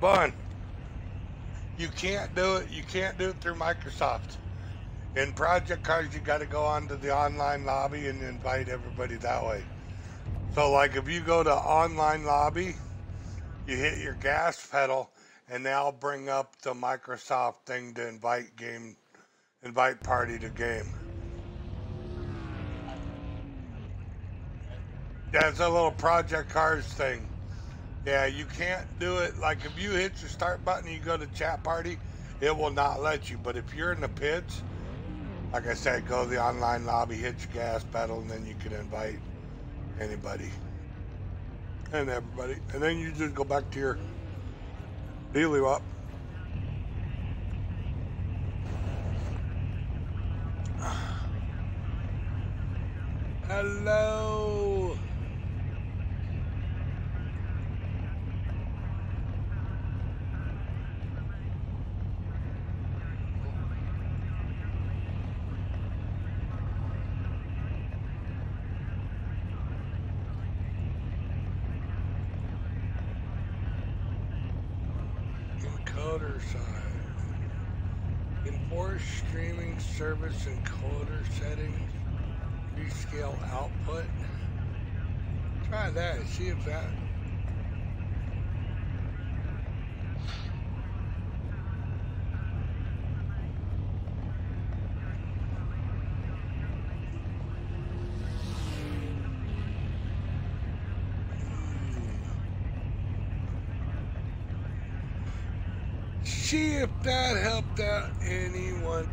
Bun, you can't do it. You can't do it through Microsoft. In Project Cars, you got to go onto the online lobby and invite everybody that way. So, like, if you go to online lobby, you hit your gas pedal, and they'll bring up the Microsoft thing to invite party to game. Yeah, it's a little Project Cars thing. Yeah, you can't do it. Like, if you hit your start button and you go to chat party, it will not let you. But if you're in the pits, like I said, go to the online lobby, hit your gas pedal, and then you can invite anybody and everybody. And then you just go back to your dealy up. Hello. Encoder side. Enforce streaming service encoder settings. Rescale output. Try that. See if that. See if that helped out anyone.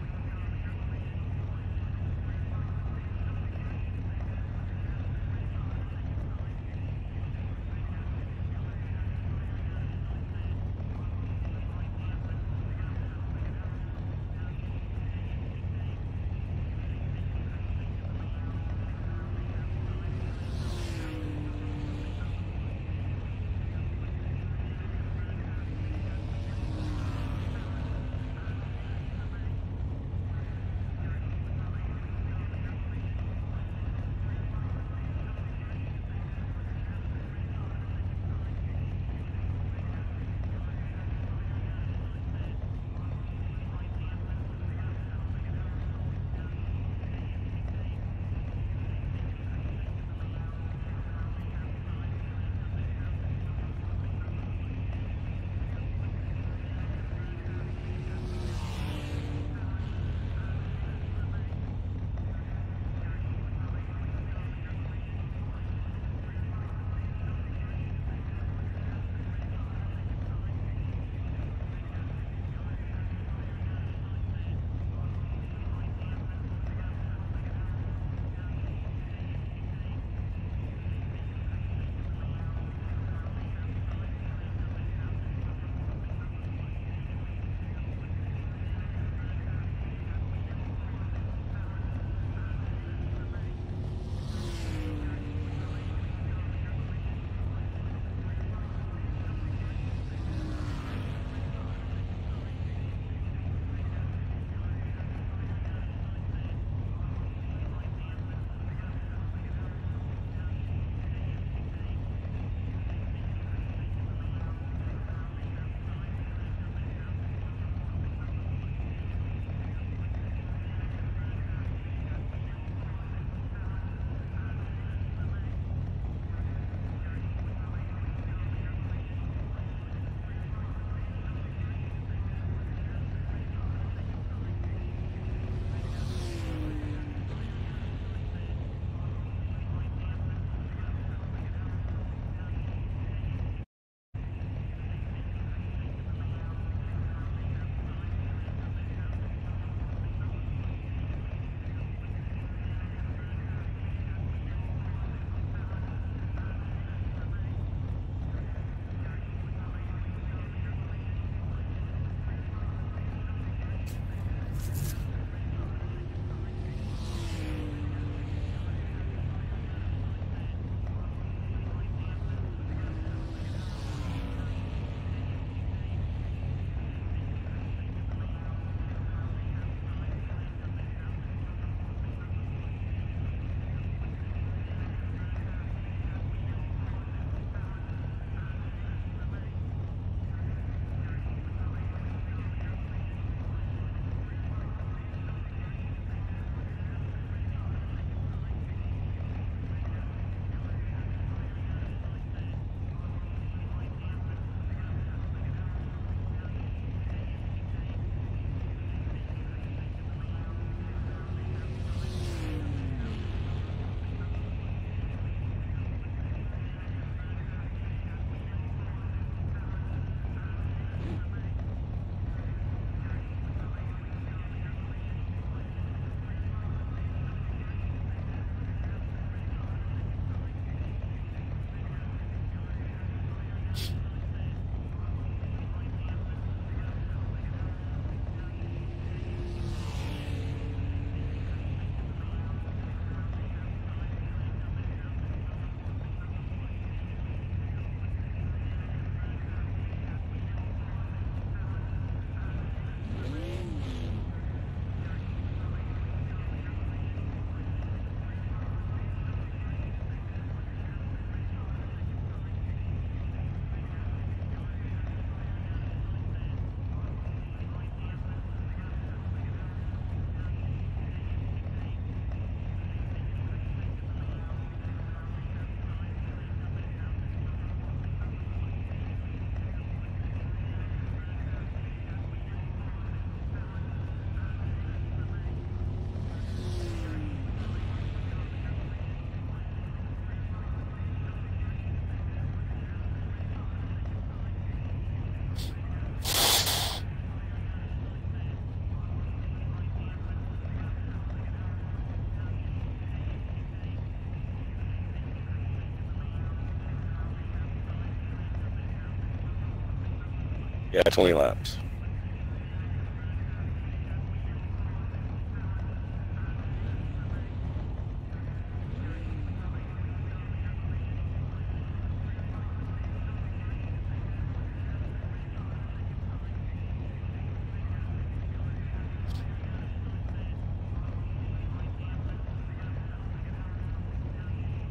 Yeah, 20 laps.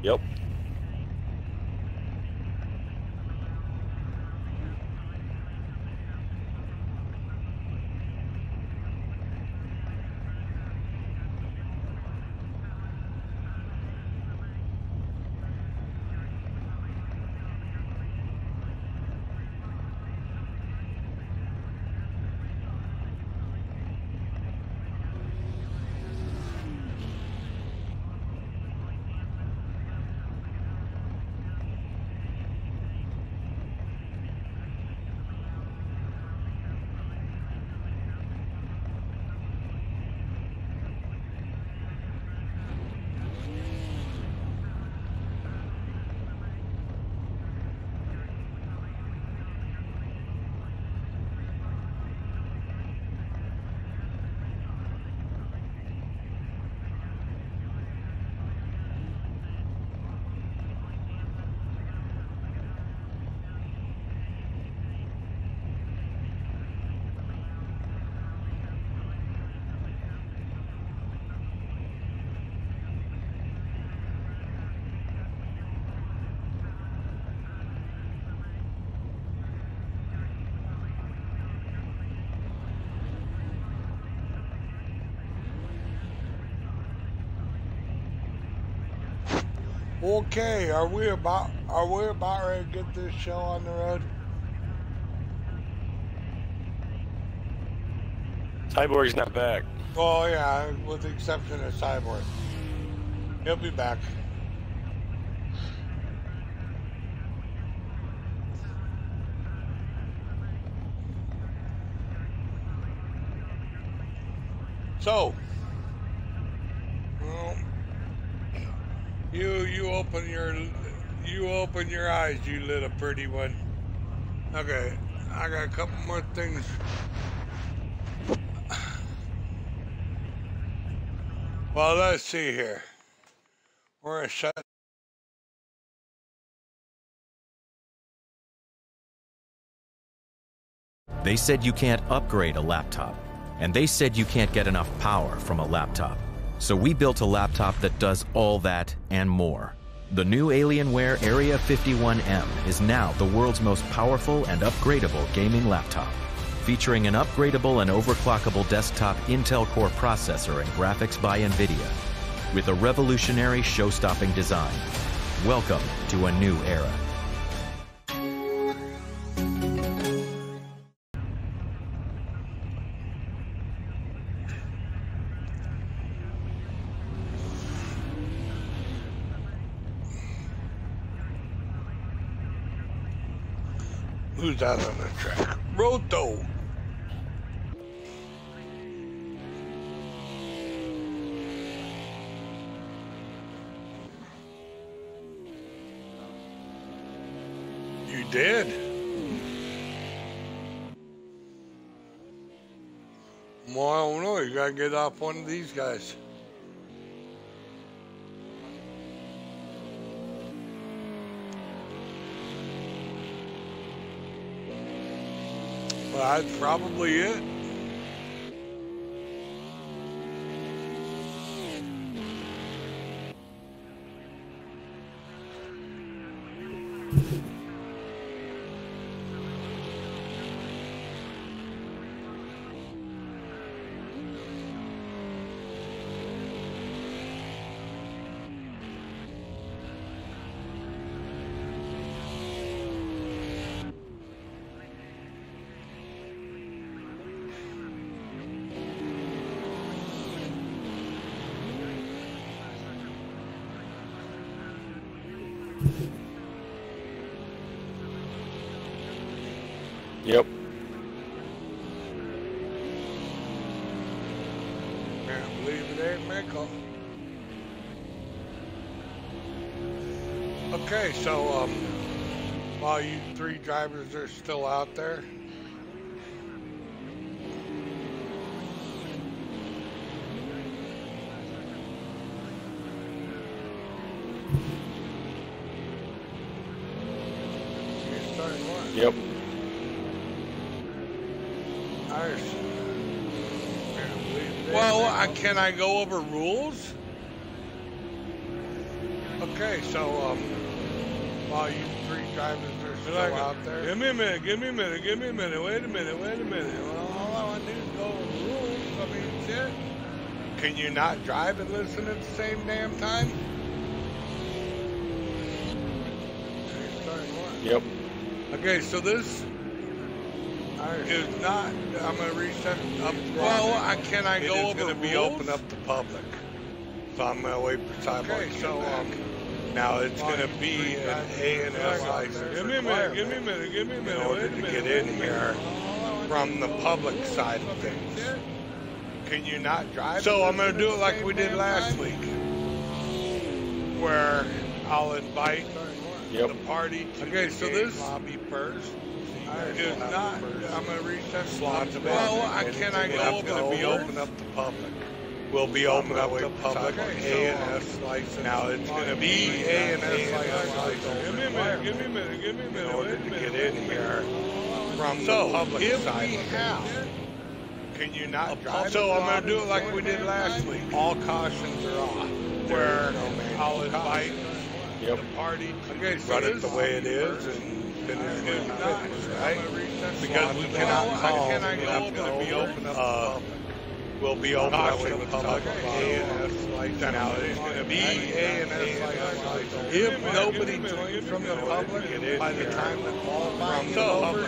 Yep. Okay, are we about ready to get this show on the road? Cyborg's not back. Oh yeah, with the exception of Cyborg. He'll be back. So, well, you open your eyes, you little pretty one. Okay, I got a couple more things. Well, let's see here. We're gonna shut. They said you can't upgrade a laptop, and they said you can't get enough power from a laptop. So we built a laptop that does all that and more. The new Alienware Area 51M is now the world's most powerful and upgradable gaming laptop, featuring an upgradable and overclockable desktop Intel Core processor and graphics by NVIDIA, with a revolutionary show-stopping design. Welcome to a new era. Who's that on the track? Roto. You did? Well, I don't know. You gotta get off one of these guys. Well, that's probably it. Yep. Can't believe it ain't Michael. Okay, so while you three drivers are still out there, Yep. Well, can I go over rules? Okay, so while you three drivers are still out there, give me a minute, wait a minute. Well, all I want to do is go over rules. I mean, shit. Can you not drive and listen at the same damn time? Yep. Okay, so this is not. I'm gonna reset up. Well, can I go over rules? It's gonna be open up to public. So I'm gonna wait for sidewalk. Okay, so now it's gonna be an A&S license. Give me a minute. In order to get in here from the public side of things. Can you not drive? So I'm gonna do it like we did last week, where I'll invite the party. Okay, so this lobby first. Is not. I'm gonna reset slots. Well, can I go over? It's gonna be open up to public. Will be open up to public. A&S license. Now it's gonna be A&S license. Give me a minute. In order to get in here from the public side. Can you not drive? So I'm gonna do it like we did last week. All cautions are off. Where I'll invite the party. Okay, so run it the way it is and finish it, right? Because we cannot call. Can I go? It's gonna be open up to public. Will be open up to the public. A&S license. Now it's going to be A&S license. If nobody joins from the public, by the time the qualifying is over,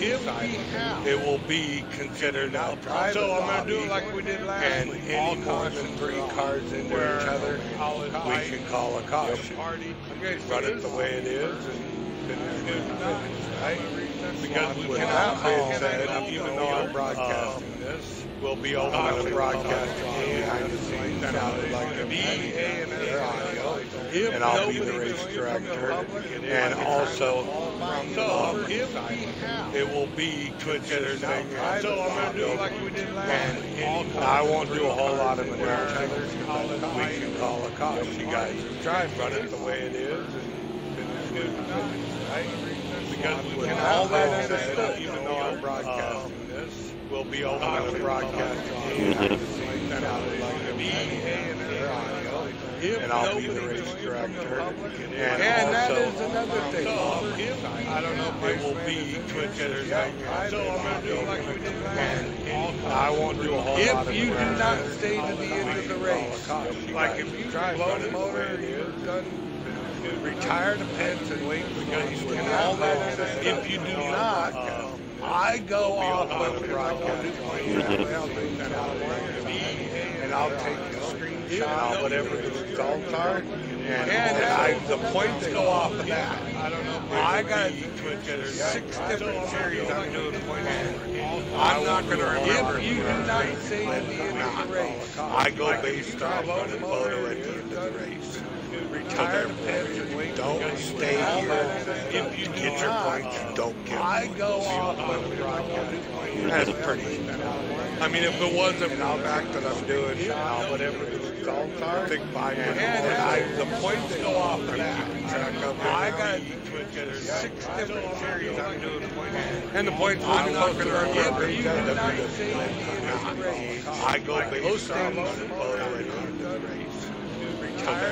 it will be considered out drive. So I'm going to do it like we did last week. And any more than 3 cars into each other, we can call a caution. Run it the way it is and finish it, right? Because we cannot call that, even though I'm broadcasting this. Will be open to broadcast behind the scenes. Now it's going to be A&S audio, and I'll be the race director. And also from the public side, it will be considered out. So I'm going to do it like we did last. And I won't do a whole lot of announcing. We can call a caution. You guys drive, run it the way it is, and finish it, right? Because we can all that understood, even though I'm broadcasting this. Will be open to broadcast behind the scenes. Now it's going to be A&S audio, and I'll be the race director. And that is another thing. I don't know if it will be considered out. So I'm going to do it like we did last. I won't do a whole lot of. If you do not stay to the end of the race, like if you blow the motor and you're done, retire the pits and wait for guys to all that. If you do not, I go off with the broadcast and I'll take a screenshot, whatever the results are, and the points go off of that. I got 6 different series I'm doing points. I'm not going to remember. If you do not say at the end of the race, I go based off on the photo at the end of the race. Retire the pits and wait. Don't stay here. If you get your points, don't get them. I go off with the broadcast. That's pretty. I mean, if it wasn't the fact that I'm doing whatever the results are, the points go off of that. I got 6 different series I'm doing points. And the points I'm not going to remember. I go based on the photo at the end of the race.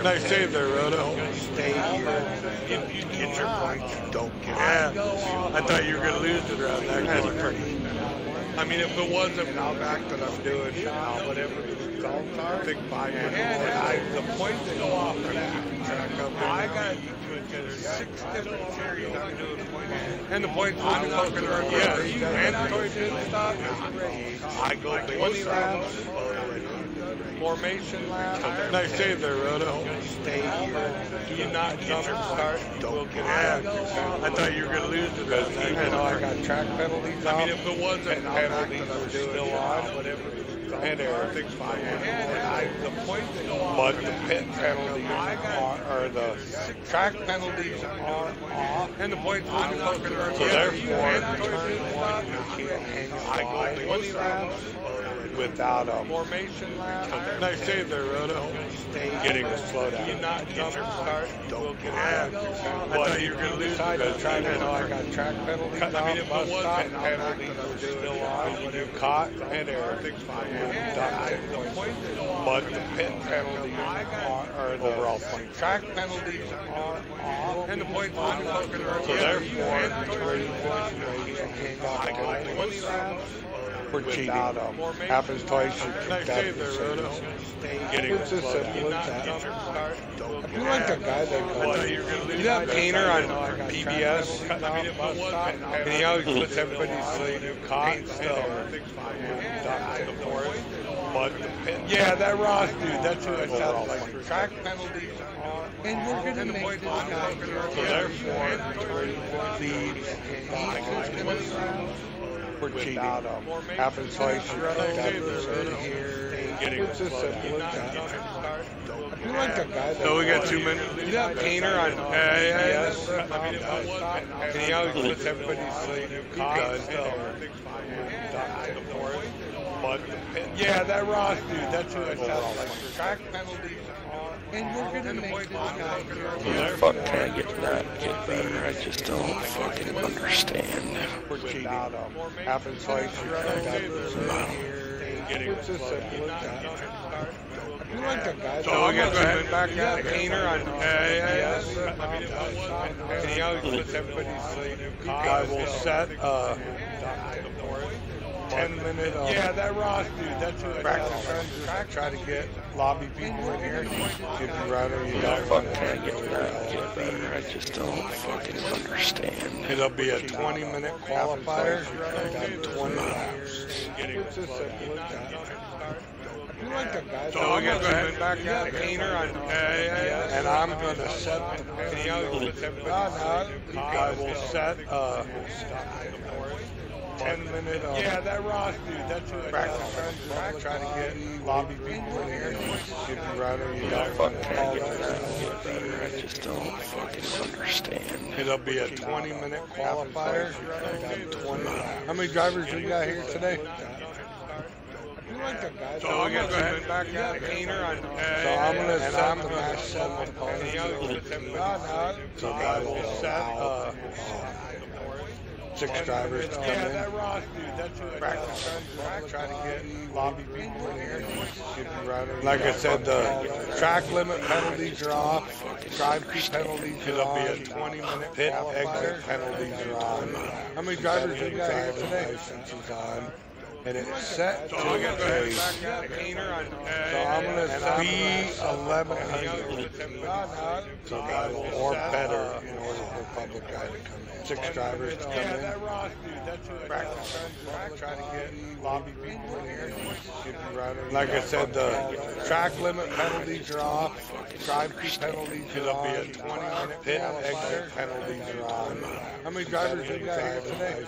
Nice save there, Roto. Stay here. If you get your points, don't get it. Yeah. I thought you were going to lose it around there. That's pretty. I mean, if it wasn't the fact that I'm doing whatever the results are, the points go off of that. I got 6 different series I'm doing points. And the points I'm not going to remember. Yeah, you mandatory pit stop. I go 20 laps. Formation lap. Nice save there, Roto. Stay here. Do you not jump start? Don't get it. I thought you were going to lose it. I know I got track penalties off. I mean, if it wasn't penalties are still on, whatever. And everything's fine. The points go off. But the pit penalties are the track penalties are off. And the points I'm not going to remember. So therefore, turn 1, you can't hang. I go 20 laps. without a formation lap. Nice save there, Roto. Getting a slowdown. You not jump start. Don't get out. But you're going to lose. I know I got track penalties. I mean, if it wasn't penalties were still on, when you caught and air, but the pit penalties are the overall point. Track penalties are off, and the points on poking are so therefore, for cheating. Happens twice, you kick that. It's as simple as that. I feel like the guy that goes, you that painter on PBS, and he always puts everybody's paint stuff. But yeah, that Ross dude, that's who it sounds like. Track penalties are, and we're going to make this guy. So therefore, for cheating. Happens twice, you kick that here. It's as simple as that. I feel like the guy that so we got 2 minutes. You that painter on PBS, and he always puts everybody's paint stuff. But yeah, that Ross dude, that's who it sounds like. Track penalties are, and we're gonna make this guy. Who the fuck can I get that get better? I just don't fucking understand. Happens twice. It's as simple as that. I feel like the guy. So we got to go back out. Painter on PBS, and he always puts everybody's guy will set 10-minute. Yeah, that Ross dude, that's who practice. Try to get lobby people in here. If you run or you don't. Fuck can I get that get better? I just don't fucking understand. It'll be a 20-minute qualifier. 20 laps. It's as simple as that. Like the guy so we got to go back out. Painter on PBS, and I'm going to set the penalty. I will set 10-minute. Yeah, that Ross dude, that's who practice. Try to get lobby people in here. If you run or you don't. Fuck can I get that get better? I just don't fucking understand. It'll be a 20-minute qualifier. 20. How many drivers do you got here today? Like the guy. So we got to go back out. Painter on. So I'm going to set the match 7 opponents. So I will set 6 drivers to come in. Yeah, that Ross dude, that's who practice. Try to get lobby people in here. If you run. Like I said, the track limit penalties are off. Drive-through penalties are on. It'll be a 20-minute pit exit penalties are on. How many drivers do you got here today? License on. And it's set to a painter on. So I'm going to set B1100. So that will or better in order for a public guy to come in. 6 drivers to come in. That Ross dude, that's who practice. Try to get lobby people in here. Like I said, the track limit penalties are off. Drive-through penalties are on. It'll be a 20-minute pit exit penalties are on. How many drivers do you got here today?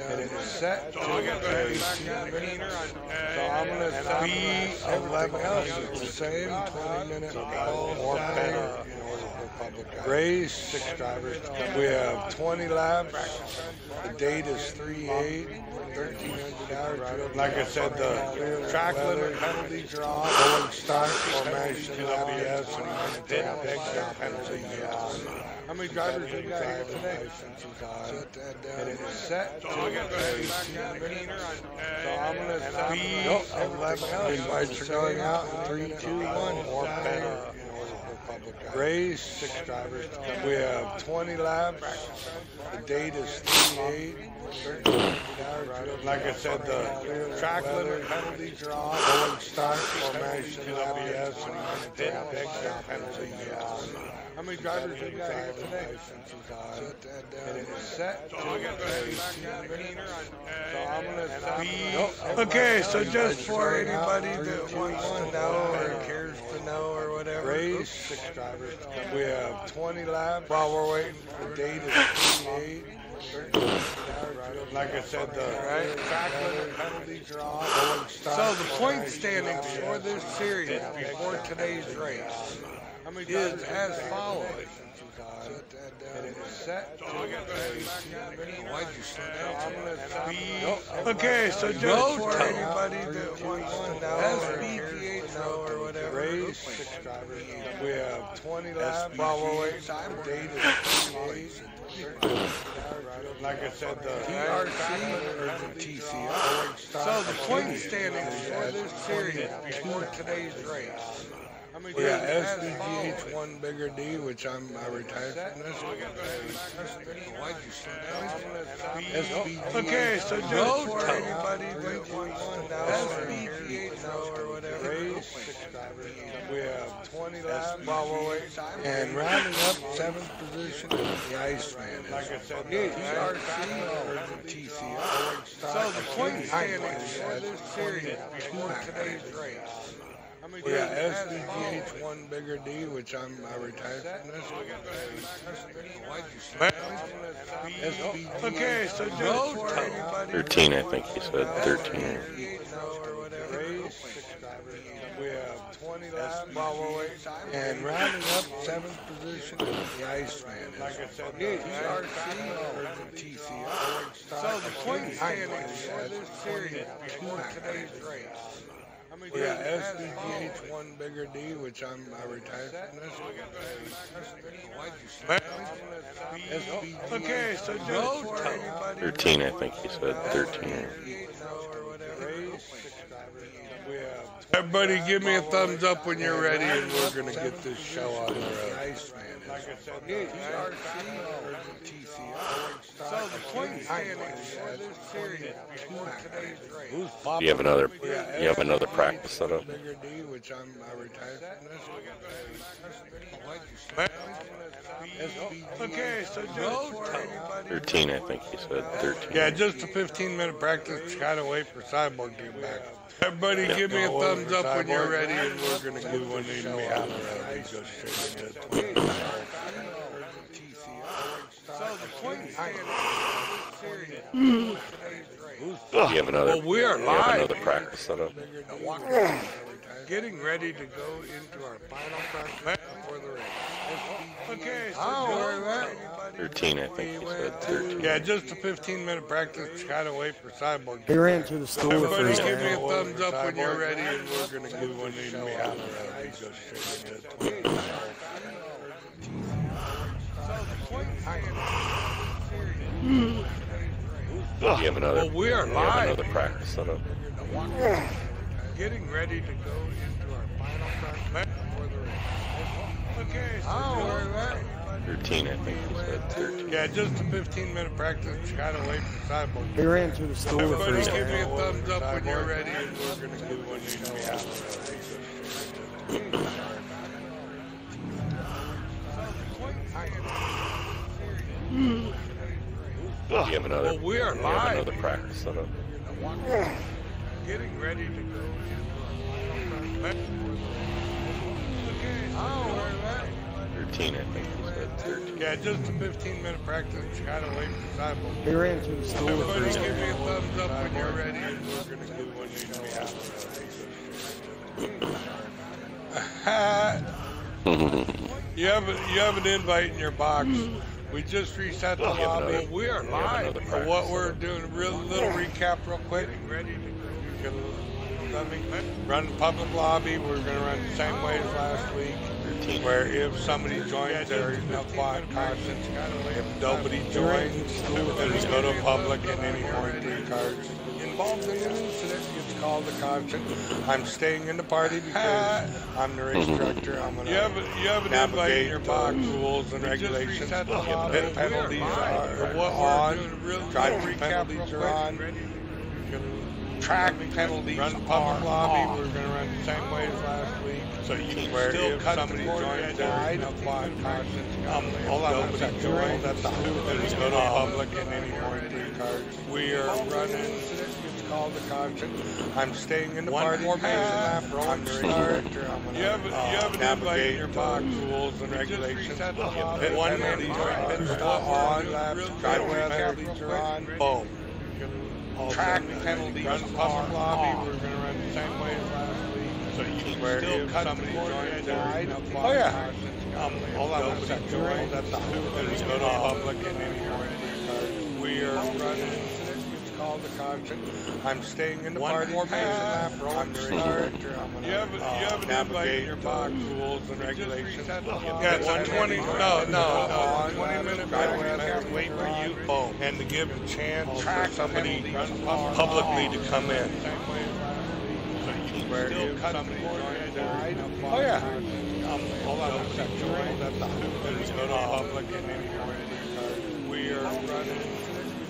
And it's set to painter on. So I'm going to set B11 else. It's the same 20-minute or better in order for public guy. Race 6 drivers. We have 20 laps. The date is 3/8. 1,300 hours. Like I said, the track limit penalties are on. Rolling start, formation, ABS, and pit exit penalties are on. How many drivers do you got here today? And it's set to a painter on. So I'm going to set B11. Invites are going out in 3, 2, 1 or better. Race 6 drivers. We have 20 laps. The date is 3/8. Like I said, the track limit penalties are on. Rolling start, formation, ABS, and pit exit penalties are on. How many drivers do you got here today? And it's set to a painter on. So I'm going to set. Okay, so just for anybody that wants to know or cares to know or whatever. Race 6 drivers. We have 20 laps. While we're waiting, the date is 3/8. Like I said, the track limit penalties are on. So the point standings for this series before today's race. is as follows. And it's set to why'd you slow down? Okay, so just for anybody that wants to know or whatever, race, we have 20 laps. Date is 28. Like I said, the TRC or the TCO. So the point standings for this series before today's race. Yeah, SBGH 1 bigger D, which I retired from this. Why'd you slow down? Okay, so just for anybody that wants to know SBGH or whatever, race, we have 20 laps. And rounding up 7th position is the Iceman. Like I said, the TRC or the TCO. So the point standings for this series before today's race. Yeah, SBGH 1 bigger D, which I retired from this. Why'd you slow down? Okay, so just for anybody 13, I think he said 13. We have 20 laps. And rounding up 7th position is the Iceman. Like I said, the TRC or the TCO. So the point standings for this series before today's race. Yeah, SBGH 1 bigger D, which I retired from this. Why'd you slow down? Okay, so just for anybody 13, I think he said 13. Everybody give me a thumbs up when you're ready and we're going to get this show on the road. Like I said, the TRC or the TCO. So the point standings for this series before today's race. You have another practice set up. Bigger D, which I retired from this. Why'd you slow down? Okay, so just for anybody 13, I think he said 13. Yeah, just a 15-minute practice. Gotta wait for Cyborg to get back. Everybody give me a thumbs up when you're ready and we're going to give one in me out You have another practice set up. Getting ready to go into our final practice before the race. Okay, so 13, I think he said 13. Yeah, just a 15-minute practice. Gotta wait for Cyborg. He ran to the store Everybody for give me a thumbs up when you're ready and we're going to give one in me out. You have another practice set up. Getting ready to go into our final practice before the race. Okay, so 13, I think he said 13. yeah, just a 15-minute practice. Gotta wait for Cyborg. He ran to the store for Everybody give me a thumbs up when you're ready and we're going to give one in me out. You have another practice set up. Getting ready to go into our final 13, I think he said 13. Yeah, just a 15-minute practice. Gotta wait for Cyborg. He ran to the store Everybody for give me a thumbs up when you're ready and we're going to give one in me out. You have an invite in your box. We just reset the lobby. We are live. What we're doing, a little recap real quick. Ready to go. Run the public lobby. We're going to run the same way as last week. Where if somebody joins, there is no quad caution. If nobody joins, then we go to public and any more than 3 cards involved in an incident gets called a caution. I'm staying in the party because I'm the race director. I'm going to navigate your box rules and regulations. Pit penalties are on. Driving penalties are on. Track penalties run public lobby. We're going to run the same way as last week. So you can still cut somebody joins there. No quad caution. Hold on a second. That's the then go to public and any more than 3 cards. We are running. It's called the caution. I'm staying in the party. I'm the race director. I'm going to navigate your box rules and regulations. Pit penalties are on. Driveway penalties are on. Boom. Track penalties run public lobby. We're going to run the same way as last week. So you where still cut the cord died. Oh yeah. Hold on a second. That's not. Let's go to public and anywhere. We are running. It's called the concert. I'm staying in the party. I'm start. You haven't navigated your box rules and regulations. Yeah, it's on 20. No. 20-minute drive. Wait for you. Oh, and to give a chance for somebody publicly to come in. Where you cut the cord died. Oh yeah. Hold on a second. That's not. Let's go to public and anywhere. We are running.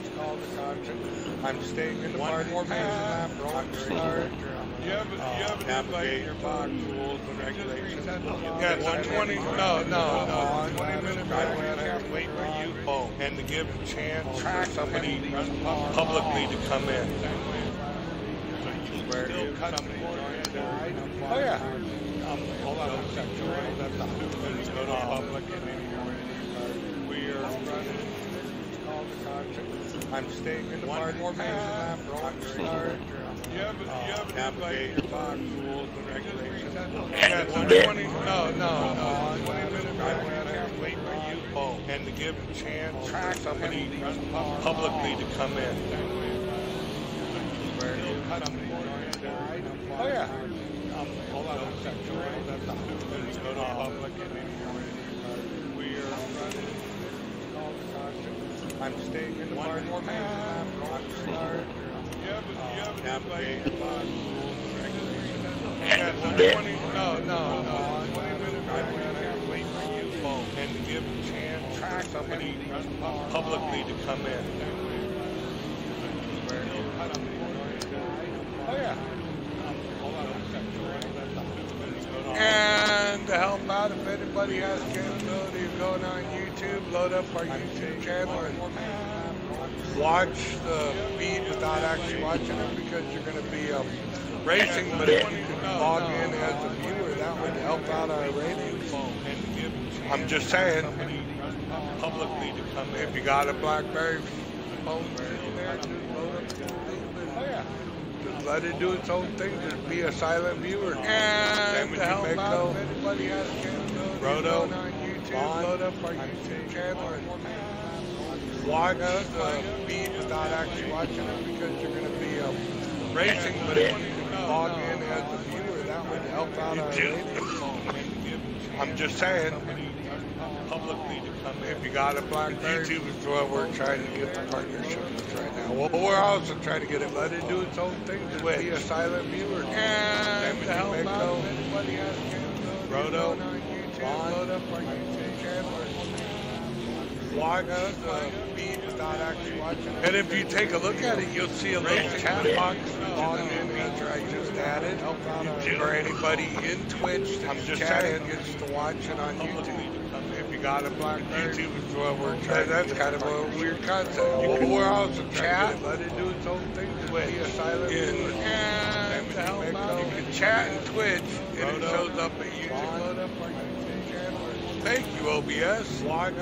It's called the concert. I'm staying in the party. I'm start. You haven't navigated your box rules and regulations. Yeah, it's on 20. No. 20-minute drive. Wait for you. Oh, and to give a chance for somebody publicly to come in. Where you cut the cord died. Oh yeah. Hold on a second. That's not. Let's go to public and anywhere. We are running. It's called the concert. I'm staying in the party. I'm start. You haven't navigated your box rules and regulations. Yeah, it's on 20. No. 20-minute drive. Wait for you. Oh, and to give a chance for somebody publicly to come in. Where you cut the cord died. Oh yeah. Hold on a second. That's not. Let's go to public and anywhere. We are running. It's called the concert. I'm staying in the party. I'm start. You haven't navigated your box rules and regulations. Yeah, it's on 20. No. 20-minute drive. Wait for you. Oh, and to give a chance for somebody publicly to come in. Where you cut the cord died. Oh yeah. Hold on a second. And to help out, if anybody has capability of going on YouTube, load up our YouTube channel and watch the feed without actually watching it, because you're going to be racing, but if you can log in as a viewer, that would help out our ratings. I'm just saying, publicly to come in. If you got a BlackBerry phone sitting there, just load up the thing. Oh yeah. Just let it do its own thing. Just be a silent viewer. And to help out, if anybody has capability going on YouTube, load up our YouTube channel and watch the feed without actually watching it, because you're going to be racing, but if you can log in as a viewer, that would help out our ratings. I'm just saying, publicly to come in. If you got a BlackBerry, YouTube is what we're trying to get the partnership with right now. Well, we're also trying to get it, let it do its own thing, just be a silent viewer. And to help out, if anybody has capability on YouTube, load up our YouTube channel and watch the feed without actually watching it. And if you take a look at it, you'll see a little chat box login feature I just added for anybody in Twitch that's chatting gets to watch it on YouTube. If you got a BlackBerry, YouTube is what we're trying. That's kind of a weird concept. We're also chat, let it do its own thing, just be a silent viewer. And to help out, you can chat in Twitch, and it shows up at YouTube. Load up our YouTube channel. Thank you, OBS. Watch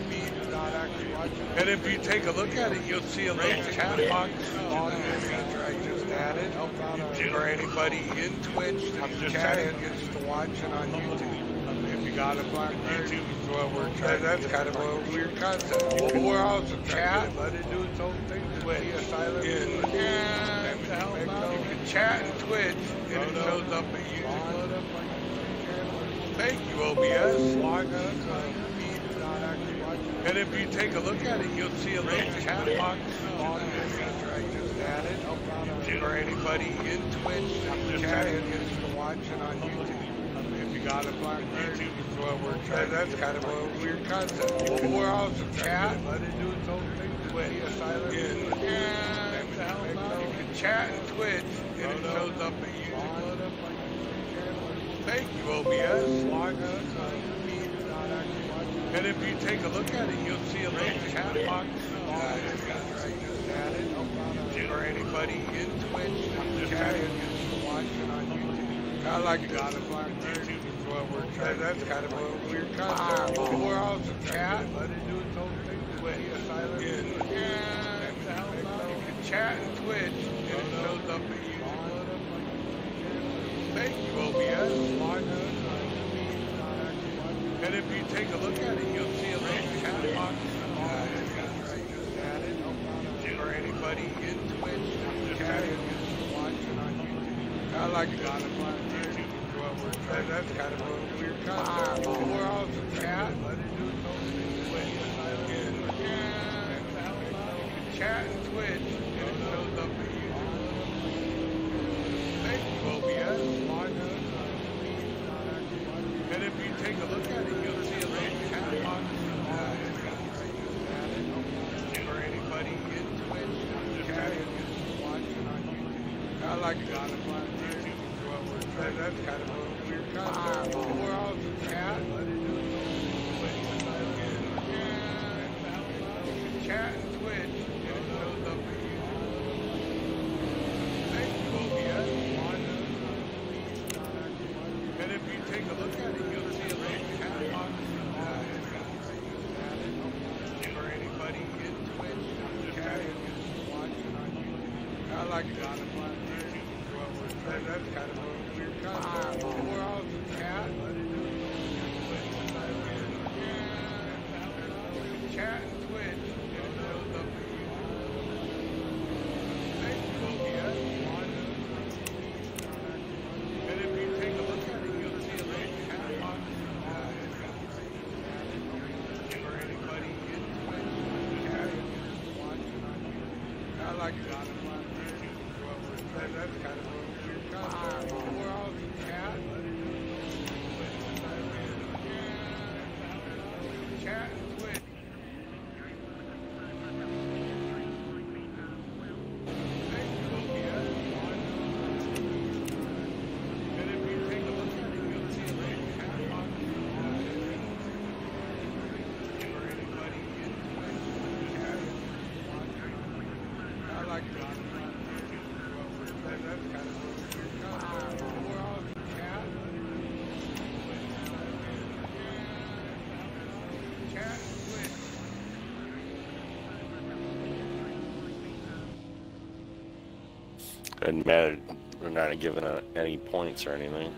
feed without actually watching. And if you take a look at it, you'll see a little chat box login feature I just added for anybody in Twitch that's chatting gets to watch it on YouTube. If you got a BlackBerry, YouTube is what we're trying. That's kind of a weird concept. We're also chat, let it do its own thing, just be a silent viewer. And to help out, you can chat in Twitch, and it shows up at YouTube. Thank you, OBS. And if you take a look at it, you'll see a little chat box feature I just added for anybody in Twitch that's chatting gets to watch it on YouTube. If you got a BlackBerry, YouTube is what we're trying. That's kind of a weird concept. We're also chat, let it do its own thing, just be a silent viewer. And to help out, you can chat in Twitch, and it shows up at YouTube. Thank you, OBS. And if you take a look at it, you'll see a little chat box for anybody in Twitch that's chatting gets to watch it on YouTube. Kind of like you got a BlackBerry, YouTube is what we're trying. That's kind of a weird concept. We're also chat, let it do its own thing, just be a silent viewer. And to help out, you can chat in Twitch, and it shows up at YouTube. Thank you, OBS. And if you take a look at it, you'll see a little chat box for anybody in Twitch. I like it. That's kind of a weird concept. We're also chat. Chat and Twitch, and it shows up for you. Thank you, OBS. And if you take a look at it, you'll see a little chat box for anybody in Twitch. I like it. That's kind of a weird concept. We're also chat. Chat and Twitch, and it shows up for you. Thank you, OBS. And if you take a look at it, you'll see a little chat box for anybody in Twitch. I like it. That's kind of a weird concept. We're also chat. Chat and Twitch, and it shows up for you. Thank you, OBS. And if you take a look at it, you'll see a little chat box for anybody in Twitch. I like it. That's kind of a weird concept. We're all chat. Chat and Twitch. Thank you, OBS. And if you take a look at it, you'll see a little chat box for anybody in Twitch. I like it. That's kind of a weird concept. We're all chat. Chat and Twitch. Doesn't matter. We're not giving any points or anything.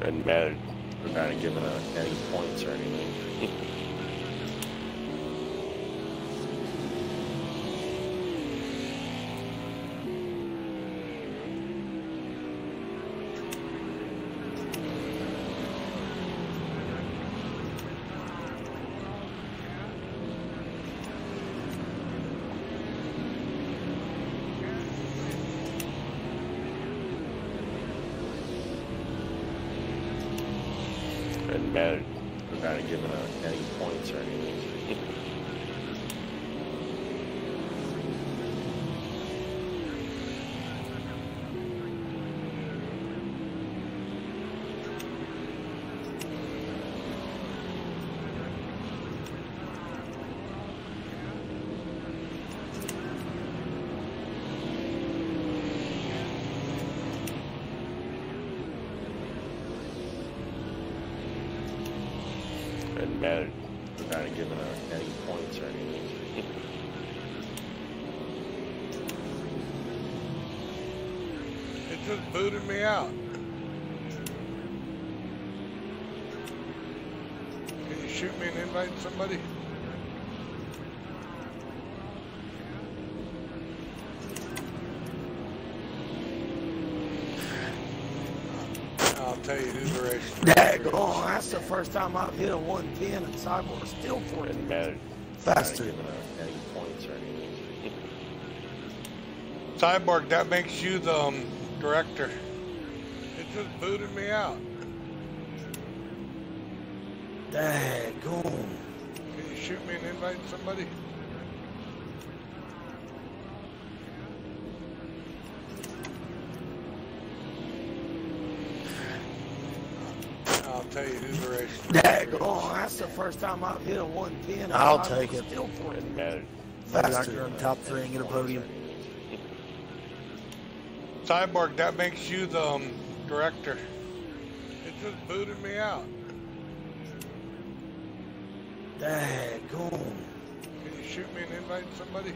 Doesn't matter. We're not giving any points or anything. Doesn't matter. We're not giving any points or anything. Doesn't matter. We're not giving any points or anything. It just booted me out. Can you shoot me and invite somebody? I'll tell you who's the race. Daggone, that's the first time I've hit a 110 and Cyborg still for it. Doesn't matter. Faster. We're not giving any points or anything. Cyborg, that makes you the director. It just booted me out. Daggone. Can you shoot me and invite somebody? I'll tell you who the race. Daggone, that's the first time I've hit a 110. I'll take it. Still for it. Faster in top 3 and get a podium. Cyborg, that makes you the director. It just booted me out. Daggone. Can you shoot me and invite somebody?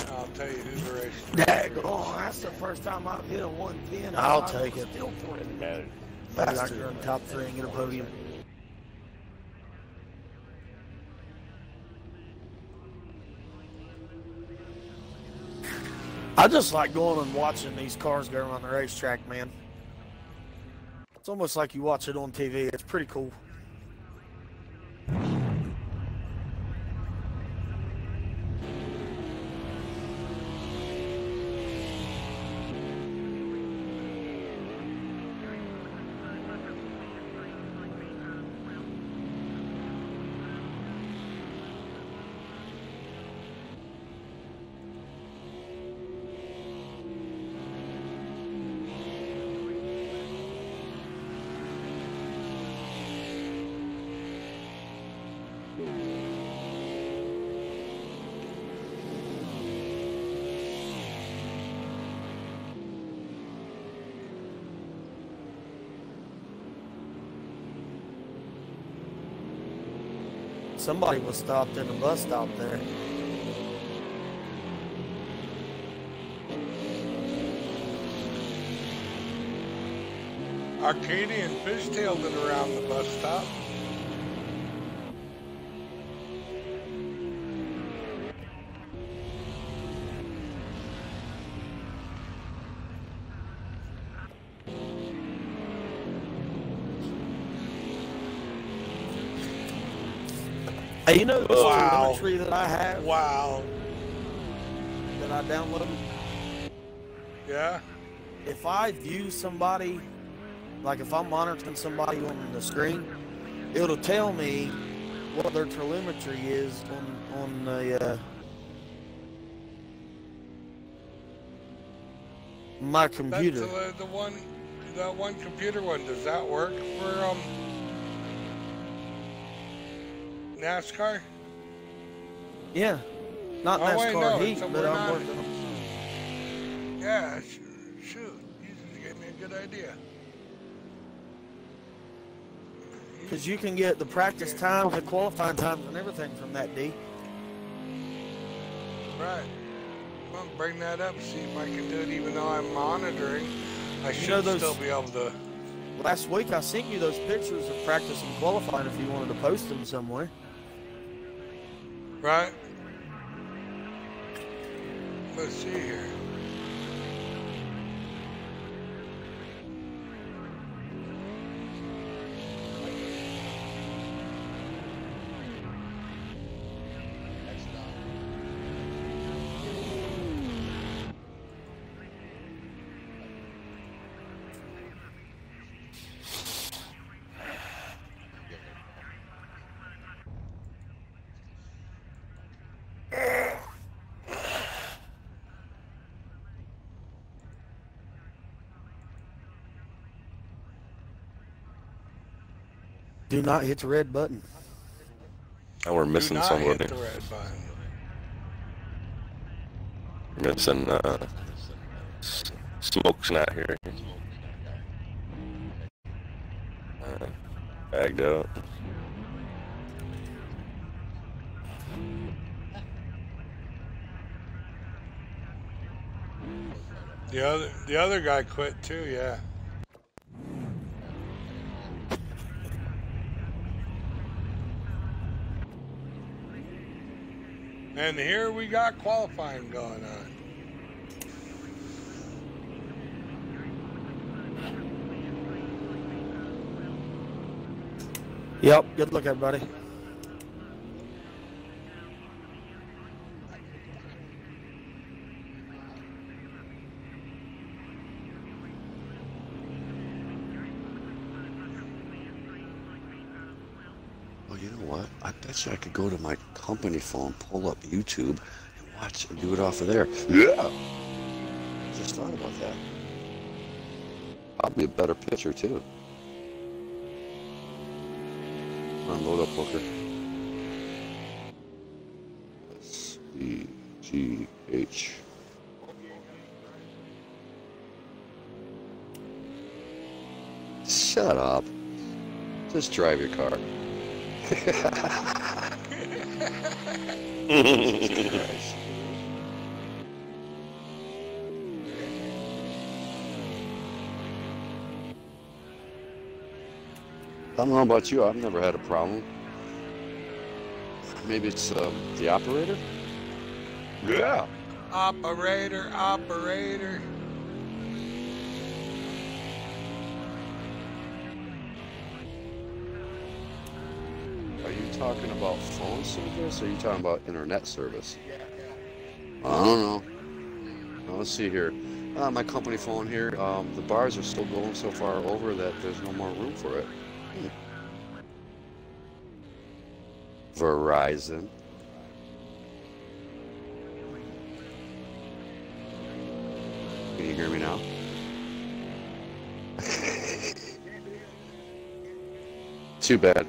I'll tell you who the race. Daggone, that's the first time I've hit a 110. I'll take it. Still for it. Faster in top 3 and get a podium. I just like going and watching these cars go around the racetrack, man. It's almost like you watch it on TV. It's pretty cool. Somebody was stopped in the bus stop there. Arcadian fishtailed it around the bus stop. Hey, you know the Wow. telemetry that I have Wow. that I downloaded? Yeah? If I view somebody, like if I'm monitoring somebody on the screen, it'll tell me what their telemetry is on the my computer. That's that one computer one. Does that work for NASCAR? Yeah, not Oh, wait, no, NASCAR it's Heat, but somewhere I'm not. working on. Yeah, shoot. You just gave me a good idea. Because you can get the practice times, the qualifying times, and everything from that, D. Right. Well, bring that up, see if I can do it even though I'm monitoring. I should still be able to. Last week I sent you those pictures of practice and qualifying if you wanted to post them somewhere. Right. Let's see here. Do not hit the red button. Now we're missing somebody. Hit the red button. We're missing Smoke's not here. Bagged out. The other guy quit too, yeah. And here we got qualifying going on. Yep, good luck, everybody. Well, you know what? I bet you I could go to my company phone, pull up YouTube, and Watch, do it off of there. Yeah. Just thought about that. I'll be a better pitcher too. Unload up, Booker. S-E-G-H. Shut up. Just drive your car. Jesus Christ. I don't know about you, I've never had a problem. Maybe it's the operator? Yeah. Operator, operator. Are you talking about phone service or are you talking about internet service? I don't know. Now, let's see here. My company phone here, the bars are still going so far over that there's no more room for it. Verizon. Can you hear me now? Too bad.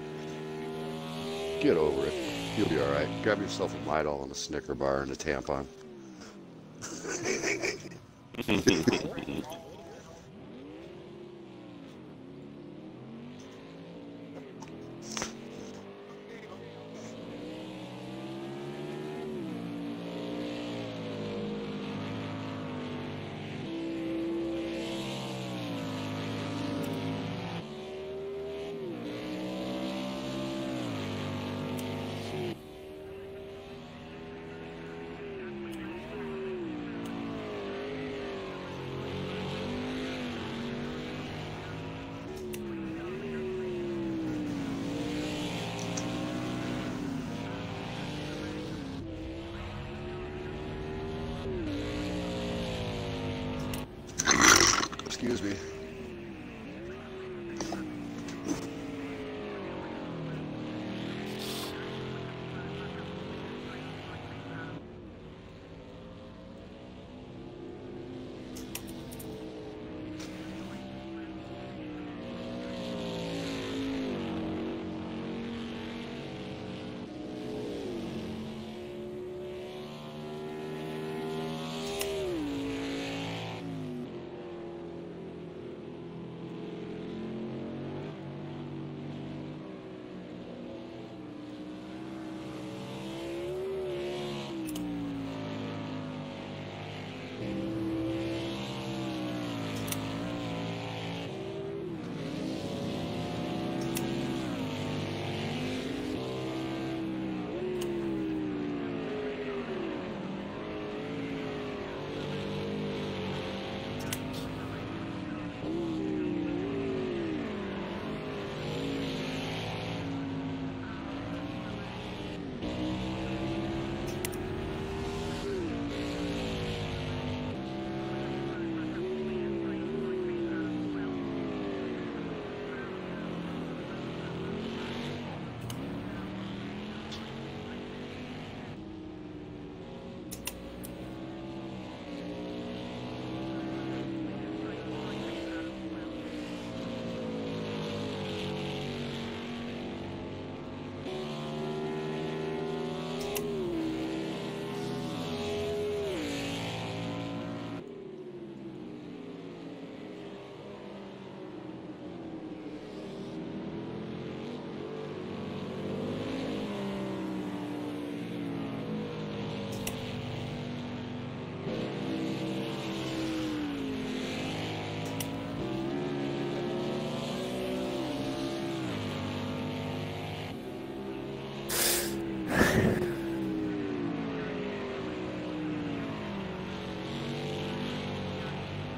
Get over it. You'll be alright. Grab yourself a Midol and a Snicker bar and a tampon. Excuse me.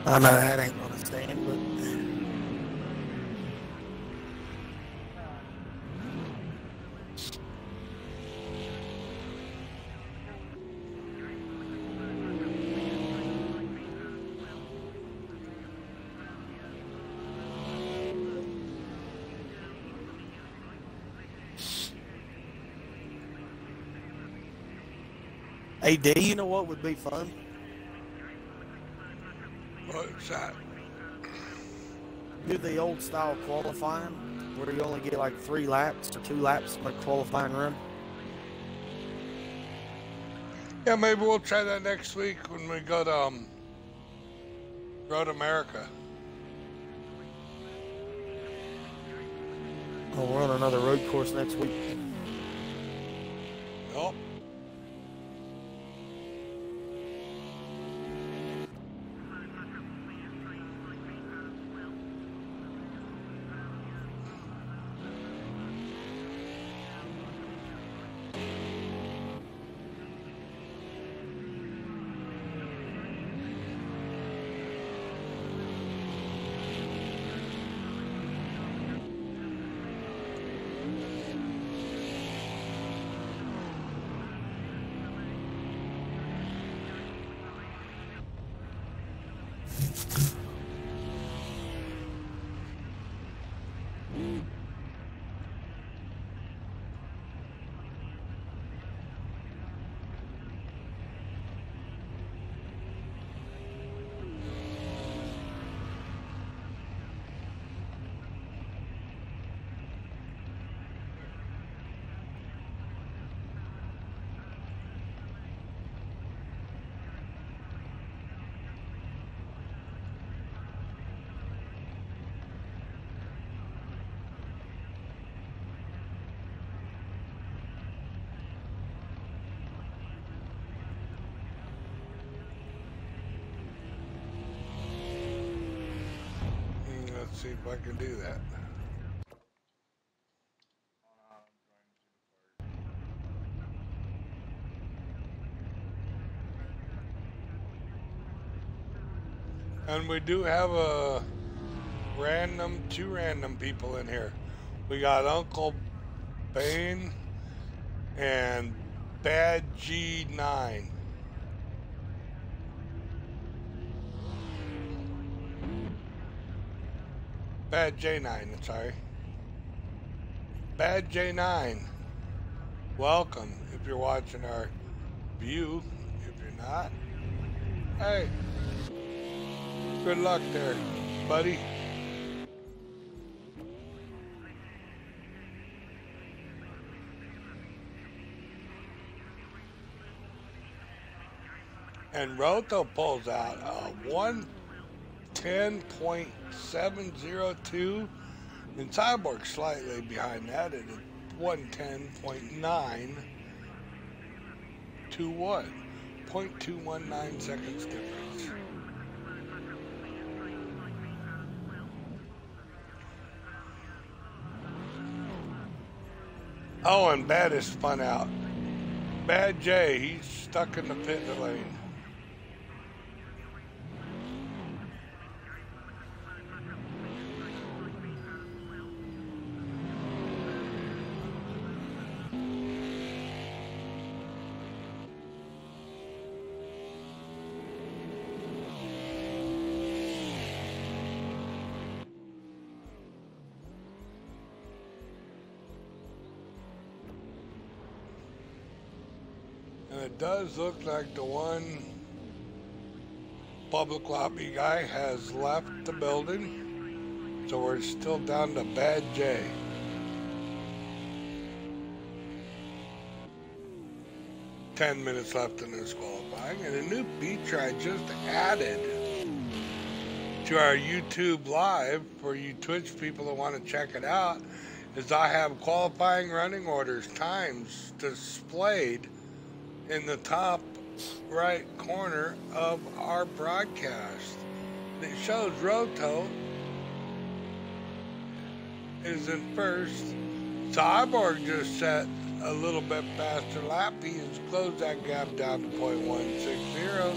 I know that ain't gonna stand, but Hey, D, you know what would be fun? What's that? Do the old style qualifying, where you only get like 3 laps or 2 laps on a qualifying run. Yeah, maybe we'll try that next week when we go to Road America. Oh, we're on another road course next week. Nope. Let's see if I can do that. And we do have two random people in here. We got Uncle Bane and Bad G9. Bad J9, sorry. Bad J9. Welcome if you're watching our view. If you're not, hey, good luck there, buddy. And Roto pulls out a 110.702, and Cyborg slightly behind that at a 110.921, 0.219 seconds difference. Oh, and Bad is spun out. Bad J, he's stuck in the pit lane. And it does look like the one public lobby guy has left the building, so we're still down to Bad J. Ten minutes left in this qualifying, and a new feature I just added to our YouTube Live for you Twitch people that want to check it out is I have qualifying running orders times displayed in the top right corner of our broadcast. It shows Roto is in first. Cyborg just set a little bit faster lap. He has closed that gap down to 0.160.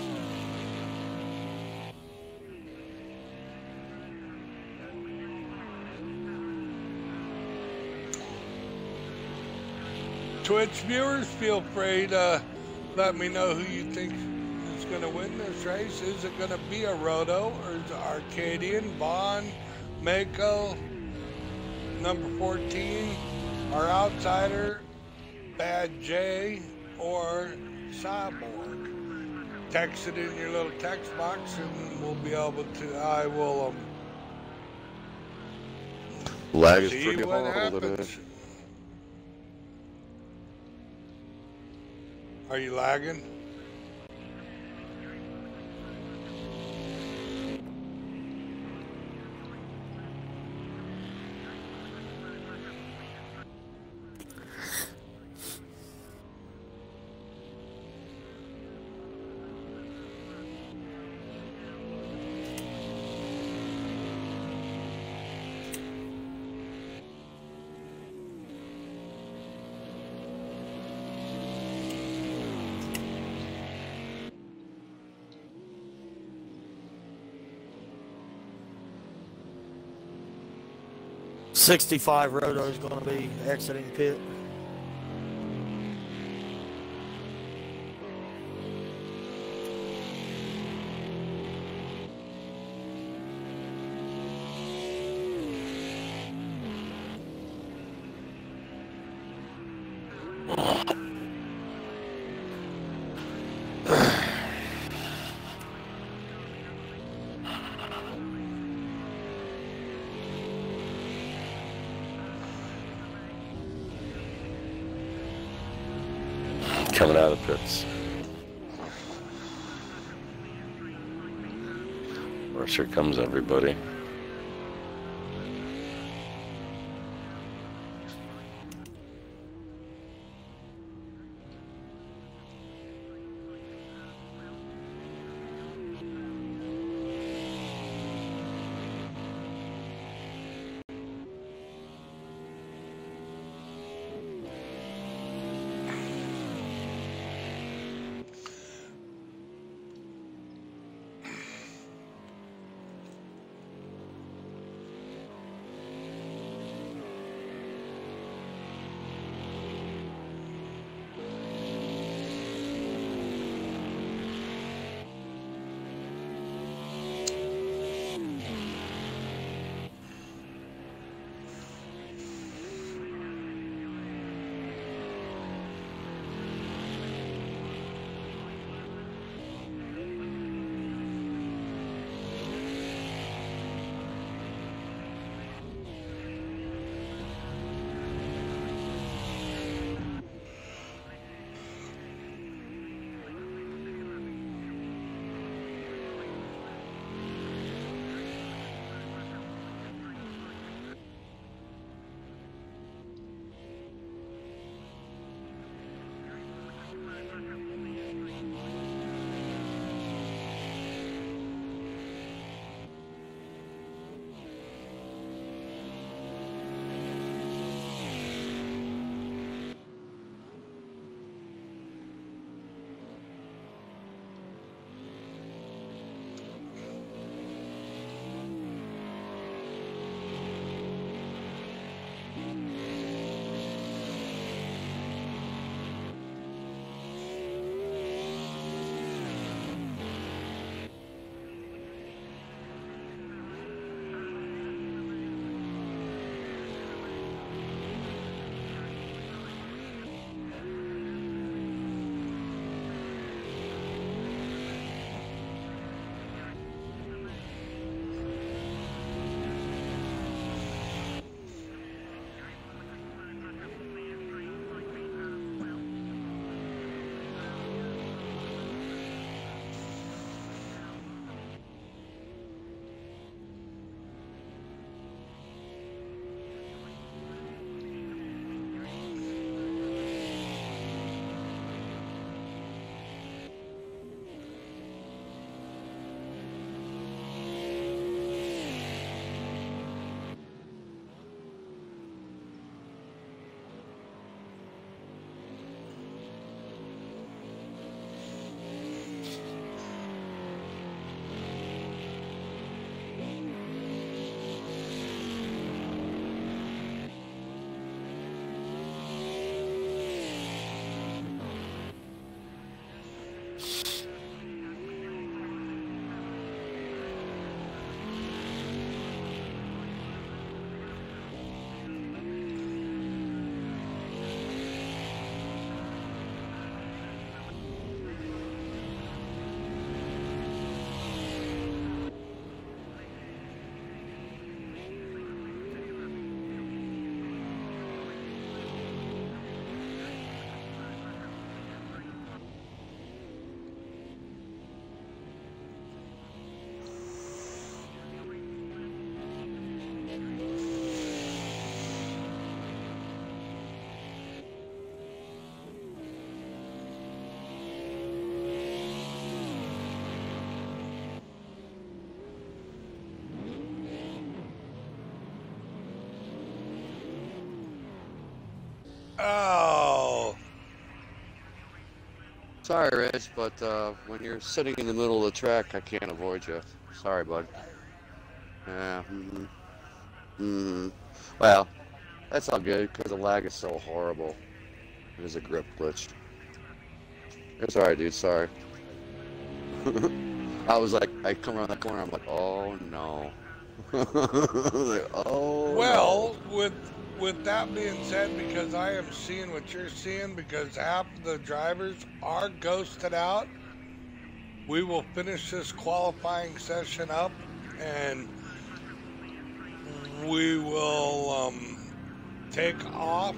Twitch viewers, feel free to let me know who you think is going to win this race. Is it going to be a Roto, or is it Arcadian, Vaughn, Mako, number 14, our outsider, Bad J, or Cyborg. Text it in your little text box and we'll be able to, I will Lag is see pretty what horrible happens. today. Are you lagging? '65 Roto is going to be exiting pit. Coming out of the pits. Well, here comes everybody. Oh. Sorry, Rich, but when you're sitting in the middle of the track, I can't avoid you. Sorry, bud. Yeah. Well, that's all good because the lag is so horrible. It is a grip glitch. It's alright, dude. Sorry. I was like, I come around that corner. I'm like, oh no. Like, oh. Well, no. With that being said, because I am seeing what you're seeing, because half of the drivers are ghosted out, we will finish this qualifying session up, and we will take off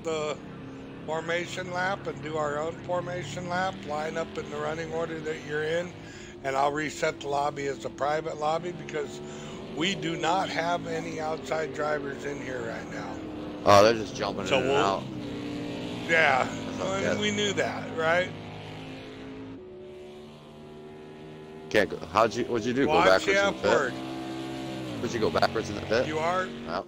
the formation lap and do our own formation lap, line up in the running order that you're in, and I'll reset the lobby as a private lobby because we do not have any outside drivers in here right now. Oh, they're just jumping in and out. Yeah, we knew that, right? Can't go. What'd you do? Watch go backwards the in the pit? F-word. Would you go backwards in the pit? You are. Oh.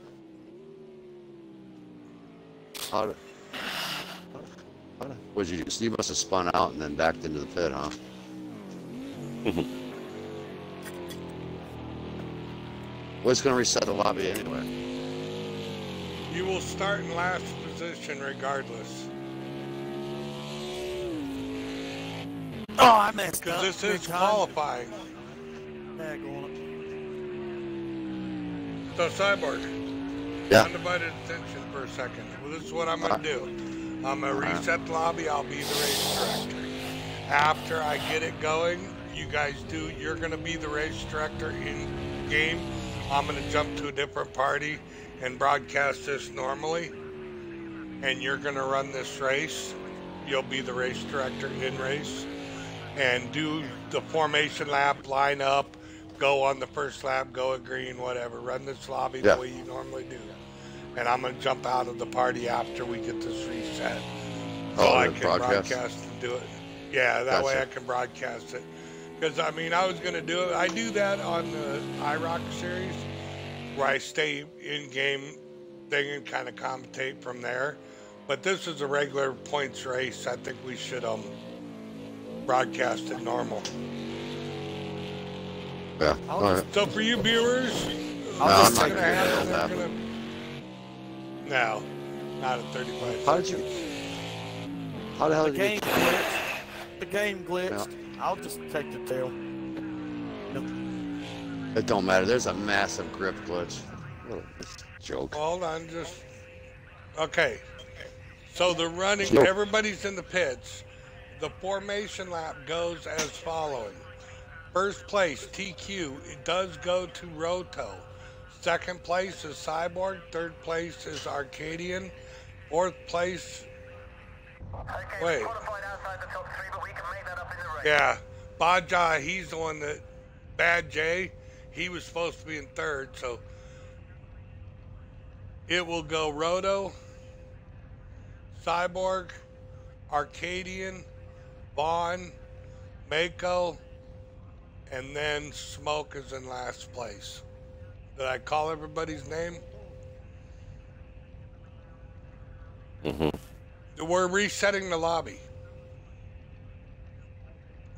What'd you do? So you must have spun out and then backed into the pit, huh? What's going to reset the lobby anyway? You will start in last position regardless. Oh, I messed up. Because this is qualifying. So, Cyborg. Yeah. Undivided attention for a second. Well, this is what I'm going to do. I'm going to reset the lobby. I'll be the race director. After I get it going, you guys do. You're going to be the race director in game. I'm going to jump to a different party and broadcast this normally. And you're going to run this race. You'll be the race director in race. And do the formation lap, line up, go on the first lap, go at green, whatever. Run this lobby the way you normally do. And I'm going to jump out of the party after we get this reset. So I can broadcast and do it. Yeah, that way I can broadcast it. Because, I mean, I was going to do it. I do that on the iRock series where I stay in-game thing and kind of commentate from there. But this is a regular points race. I think we should broadcast it normal. Yeah. All right. So for you viewers, I'm not going to handle that. No, not at 35 How the hell the did game you... glitched. The game glitched. Yeah. I'll just take the tail. Nope. It don't matter. There's a massive grip glitch. What a joke. Hold on, just... Okay. So the running, everybody's in the pits. The formation lap goes as following. First place, TQ, it does go to Roto. Second place is Cyborg. Third place is Arcadian. Fourth place... Wait. Yeah. Baja, he's the one that... Bad J, he was supposed to be in third, so... It will go Roto, Cyborg, Arcadian, Vaughn, Mako, and then Smoke is in last place. Did I call everybody's name? We're resetting the lobby.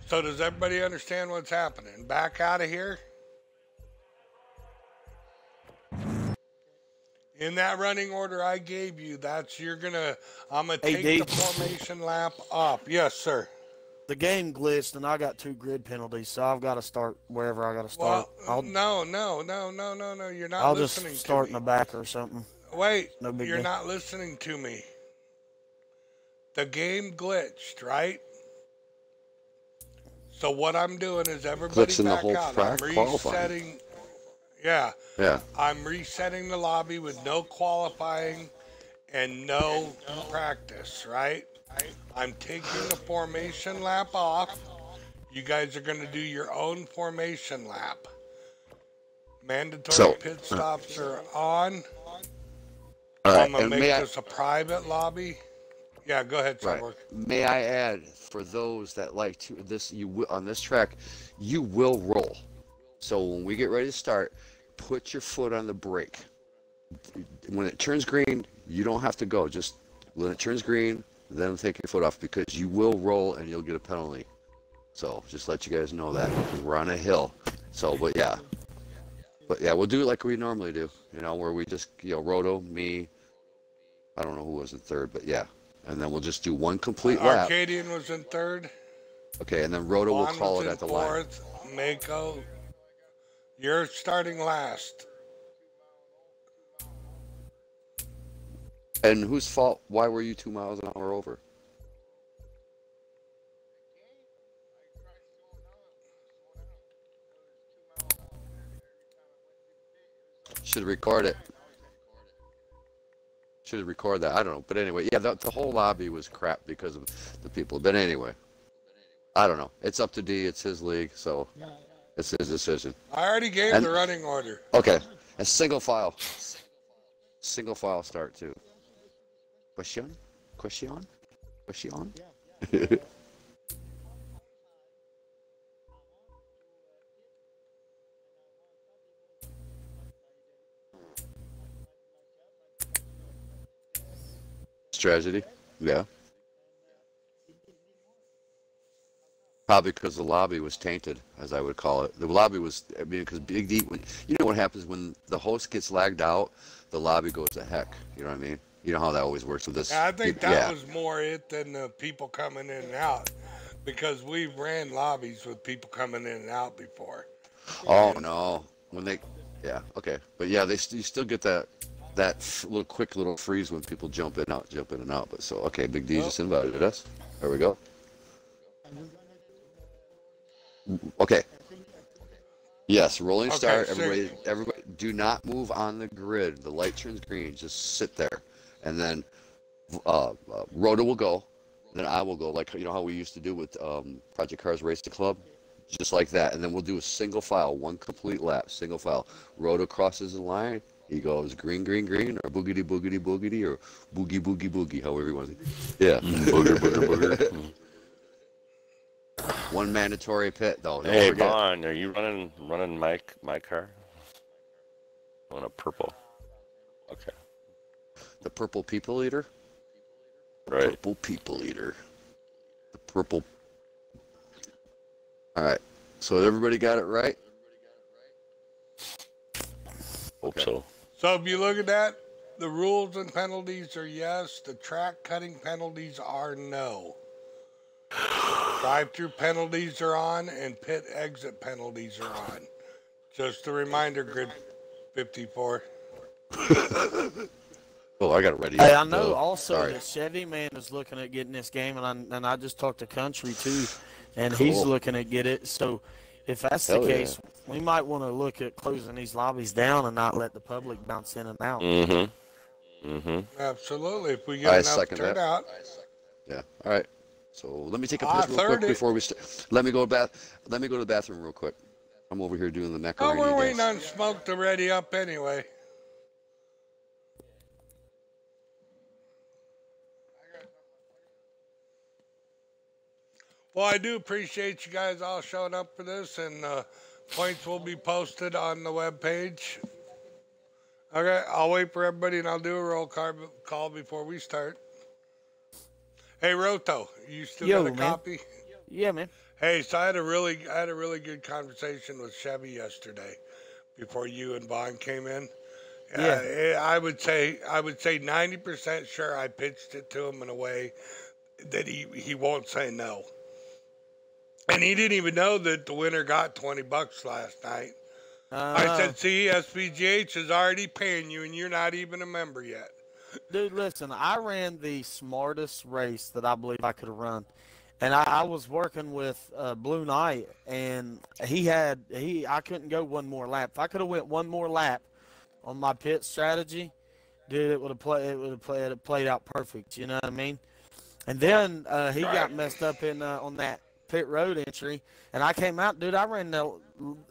So does everybody understand what's happening? Back out of here. In that running order I gave you, I'm gonna take the formation lap off. Yes, sir. The game glitched and I got 2 grid penalties, so I've got to start wherever I got to start. Well, no. You're not I'll listening to me. I'll just start in the back or something. Wait, no big you're deal. not listening to me. The game glitched, right? So what I'm doing is everybody Glitching back the whole out. track, I'm qualifying. resetting. Yeah. Yeah. I'm resetting the lobby with no qualifying and no practice, right? I'm taking the formation lap off. You guys are going to do your own formation lap. Mandatory pit stops are on. I'm going to make this a private lobby. Yeah, go ahead, Cyborg. May I add, for those that like to this, on this track, you will roll. So when we get ready to start, put your foot on the brake. when it turns green, you don't have to go. Just when it turns green, then take your foot off because you will roll and you'll get a penalty. So just let you guys know that we're on a hill. So, but yeah, we'll do it like we normally do. You know, where we just Roto, me, I don't know who was in third, but yeah, and then we'll just do one complete lap. Arcadian was in third. Okay, and then Roto will call it at the line. Mako, you're starting last. And whose fault? Why were you 2 miles an hour over? Should record it. Should record that. I don't know. But anyway, yeah, the whole lobby was crap because of the people. But anyway, I don't know. It's up to D. It's his league, so it's his decision. I already gave the running order. Okay. And single file. Single file start, too. Question? Tragedy, yeah. Probably because the lobby was tainted, as I would call it. The lobby was, I mean, because Big D, you know what happens when the host gets lagged out, the lobby goes to heck. You know what I mean? You know how that always works with this. Yeah, I think that was more it than the people coming in and out, because we've ran lobbies with people coming in and out before. Oh no, when they, yeah, okay, but yeah, you still get that little quick little freeze when people jump in and out. But so okay, Big D just invited us. There we go. Okay. Yes, rolling start. Everybody, do not move on the grid. The light turns green. Just sit there, and then Rhoda will go. Then I will go, like how we used to do with Project Cars Racing Club, just like that. And then we'll do a single file, one complete lap, single file. Rhoda crosses the line. He goes green, green, green, or boogity, boogity, boogity, or boogie, boogie, boogie, however you want to. Yeah. Booger, booger, booger. One mandatory pit, though. Don't Hey, forget. Vaughn, are you running my car? I want a purple. Okay. The purple people eater? Right. Purple people eater. The purple. All right. So everybody got it right? Hope so. So if you look at that, the rules and penalties are yes. The track cutting penalties are no. Drive-through penalties are on, and pit exit penalties are on. Just a reminder, Grid 54. Oh, I got it ready. Hey, I know also that Chevy Man is looking at getting this game, and I just talked to Country too, and he's looking at get it. So if that's the case, we might want to look at closing these lobbies down and not let the public bounce in and out. Absolutely. If we get enough turnout. Yeah. All right. So let me take a piss real quick before we start. Let me go to the bathroom real quick. I'm over here doing the macaroni. Oh, we're waiting on smoke to ready up anyway. Well, I do appreciate you guys all showing up for this, and points will be posted on the webpage. Okay, I'll wait for everybody, and I'll do a roll call before we start. Hey, Roto, you still got a copy? Yeah, man. Hey, so I had a really good conversation with Chevy yesterday before you and Vaughn came in. Yeah. I would say 90% sure I pitched it to him in a way that he won't say no. And he didn't even know that the winner got $20 last night. I said, see, SPGH is already paying you, and you're not even a member yet. Dude, listen, I ran the smartest race that I believe I could have run. And I was working with Blue Knight, and I couldn't go one more lap. If I could have went one more lap on my pit strategy, dude, it would have played out perfect. You know what I mean? And then he got messed up on that pit road entry, and I came out, dude. I ran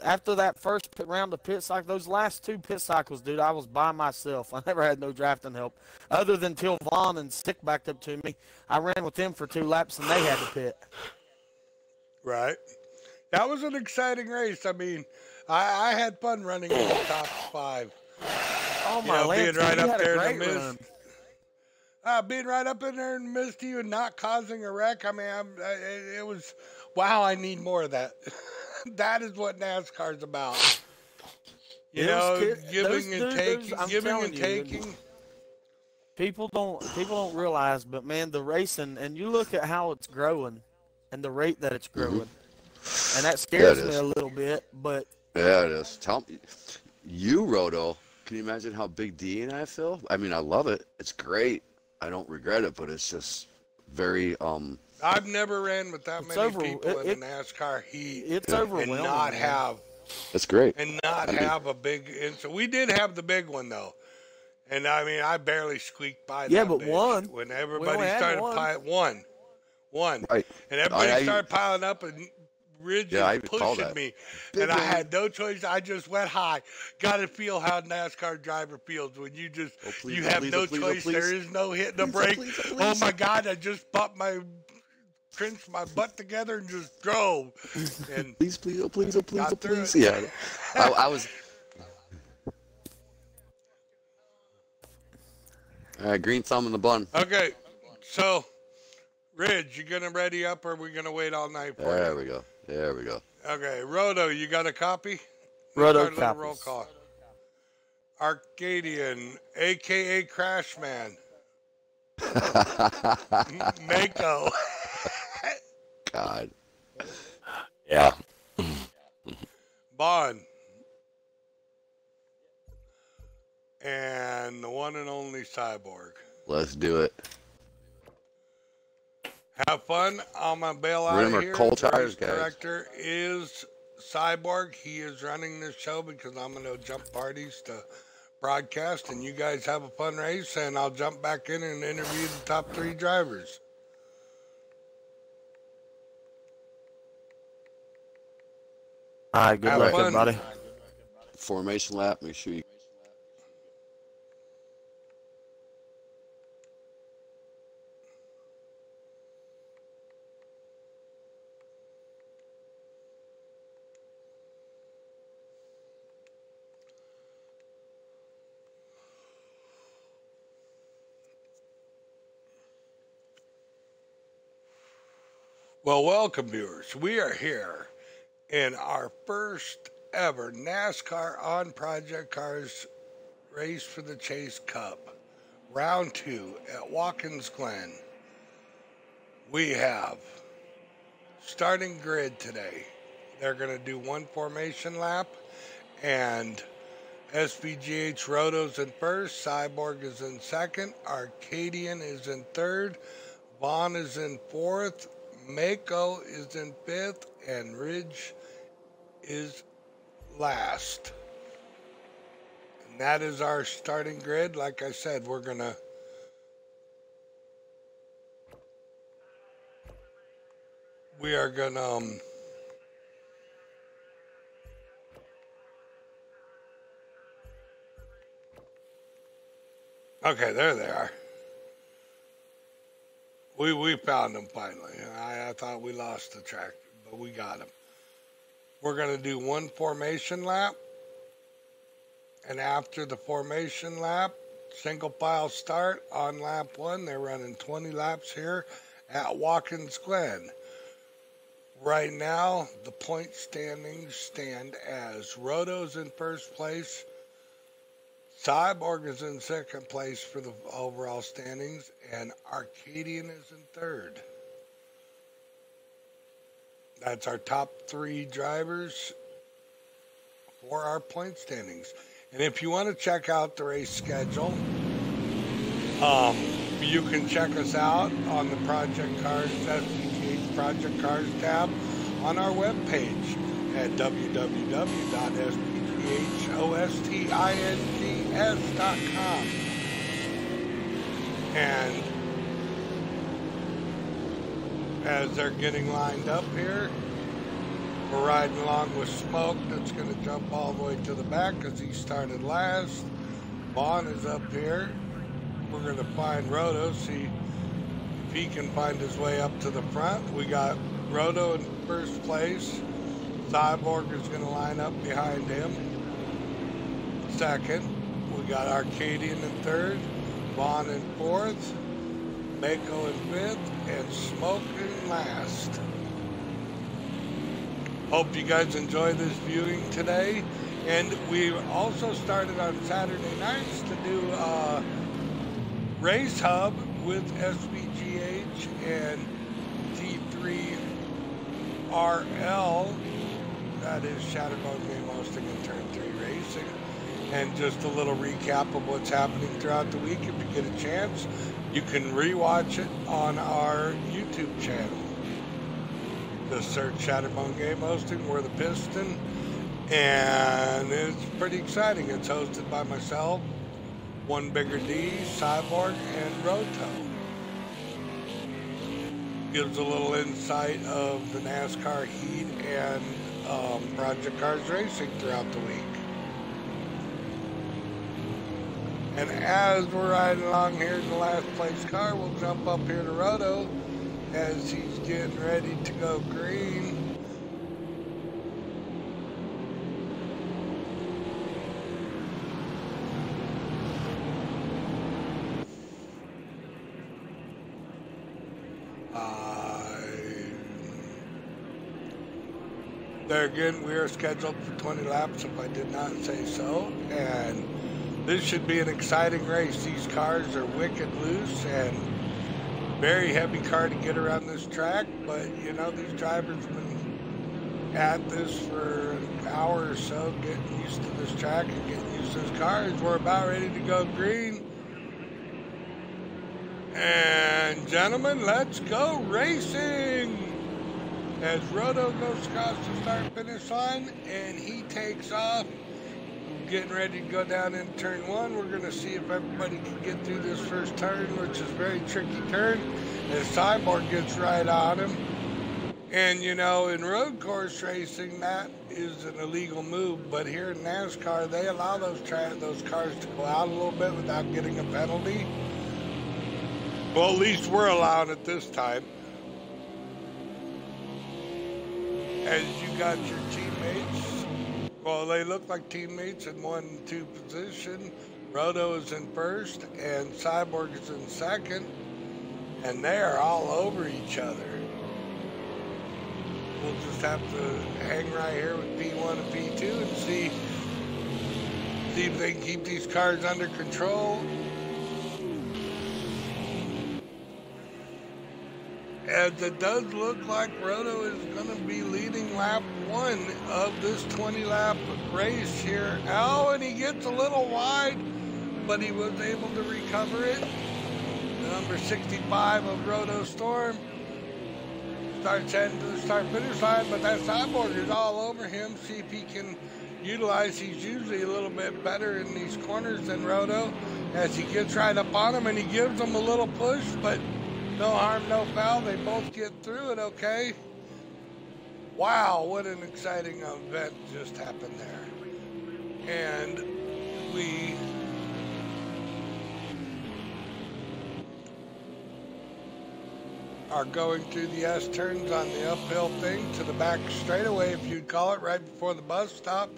after that first round of pit cycle, those last two pit cycles, dude. I was by myself. I never had no drafting help, other than till Vaughn and Stick backed up to me. I ran with them for 2 laps, and they had to pit. Right. That was an exciting race. I mean, I had fun running in the top 5. Oh You my know, being Lance, right you up had a there in great the mist. run. Being right up in there in the midst of you and not causing a wreck. I mean, it was, wow, I need more of that. That is what NASCAR's about. You It was know, those giving and dudes, taking, I'm giving telling and you, taking. people don't realize, but man, the racing, and you look at how it's growing, and the rate that it's growing, and that Yeah, it scares me is. a little bit. But Yeah, it is. Tell me, you, Roto, can you imagine how big D and I feel? I mean, I love it. It's great. I don't regret it, but it's just very, I've never ran with that it's many people in it a NASCAR heat it's Yeah. and overwhelming, not man. have it's great. not I mean, have a big. And so we did have the big one though, and I mean I barely squeaked by Yeah, that but bitch one. when We everybody only had started one. one, right. and everybody I started piling up and. Ridge yeah, is I even saw pushing that. me, Big and I one. had no choice. I just went high. Got to feel how NASCAR driver feels when you just Oh, please, you oh, have please, no oh, please, oh, choice. please. There is no hitting the Please, oh, brake. please, oh, Oh please. my God! I just popped my cringed my butt together and just drove, and Please, please, oh, please, oh, please, oh, got through please. it. Yeah. I was. All right, green thumb in the bun. Okay, so Ridge, you gonna ready up, or are we gonna wait all night for There you? we go. There we go. Okay, Roto, you got a copy? Roto Start a little roll copies. call. Arcadian, aka Crashman, Mako, God. Yeah. Bond, and the one and only Cyborg. Let's do it. Have fun. I'm gonna bail out Remember, of here. cold The tires, race guys. director is Cyborg. He is running this show because I'm gonna jump parties to broadcast, and you guys have a fun race, and I'll jump back in and interview the top 3 drivers. All right, good Have luck, fun. everybody. Formation lap. Make sure you. Well, welcome, viewers. We are here in our first ever NASCAR on Project Cars Race for the Chase Cup, round 2 at Watkins Glen. We have starting grid today. They're going to do 1 formation lap, and SVGH Roto's in first, Cyborg is in second, Arcadian is in third, Vaughn is in fourth, Mako is in fifth, and Ridge is last. And that is our starting grid. Like I said, we're going to we are going to okay, there they are. We found them finally. I thought we lost the track, but we got them. We're going to do 1 formation lap, and after the formation lap, single file start on lap 1. They're running 20 laps here at Watkins Glen. Right now, the point standings stand as Roto's in first place, Cyborg is in second place for the overall standings, and Arcadian is in third. That's our top 3 drivers for our point standings. And if you want to check out the race schedule, you can check us out on the Project Cars, SVGH Project Cars tab on our webpage at www.svghostings.com. And as they're getting lined up here, we're riding along with Smoke that's going to jump all the way to the back because he started last. Vaughn is up here. We're going to find Roto, see if he can find his way up to the front. We got Roto in first place. Cyborg is going to line up behind him. Second. We got Arcadian in third, Vaughn in fourth, Mako in fifth, and Smoke in last. Hope you guys enjoy this viewing today. And we also started on Saturday nights to do a race hub with SVGH and T3RL. That is Shatter Game Hosting and Turn 3 Racing. And just a little recap of what's happening throughout the week. If you get a chance, you can rewatch it on our YouTube channel. Just search Shatterbone Game Hosting. We're the Piston. And it's pretty exciting. It's hosted by myself, One Bigger D, Cyborg, and Roto. Gives a little insight of the NASCAR heat and Project Cars racing throughout the week. And as we're riding along here in the last place car, we'll jump up here to Roto as he's getting ready to go green. There again, we are scheduled for 20 laps if I did not say so, and this should be an exciting race. These cars are wicked loose and very heavy car to get around this track, but you know, these drivers have been at this for an hour or so, getting used to this track and getting used to this car. We're about ready to go green. And gentlemen, let's go racing! As Roto goes across the start-finish line, and he takes off, getting ready to go down in turn one. We're going to see if everybody can get through this first turn, which is a very tricky turn, and Cyborg gets right on him. And, you know, in road course racing, that is an illegal move, but here in NASCAR, they allow those cars to go out a little bit without getting a penalty. Well, at least we're allowing it this time. As you got your teammates, well, they look like teammates in 1 and 2 position. Roto is in first, and Cyborg is in second, and they are all over each other. We'll just have to hang right here with P1 and P2 and see if they can keep these cars under control. As it does look like Roto is going to be leading lap 1 of this 20-lap race here. Oh, and he gets a little wide, but he was able to recover it. Number 65 of Roto Storm starts heading to the start-finish line, but that Cyborg is all over him. See if he can utilize. He's usually a little bit better in these corners than Roto as he gets right up on him, and he gives him a little push, but no harm, no foul. They both get through it okay. Wow, what an exciting event just happened there. And we are going through the S-turns on the uphill thing to the back straightaway, if you'd call it, right before the bus stop.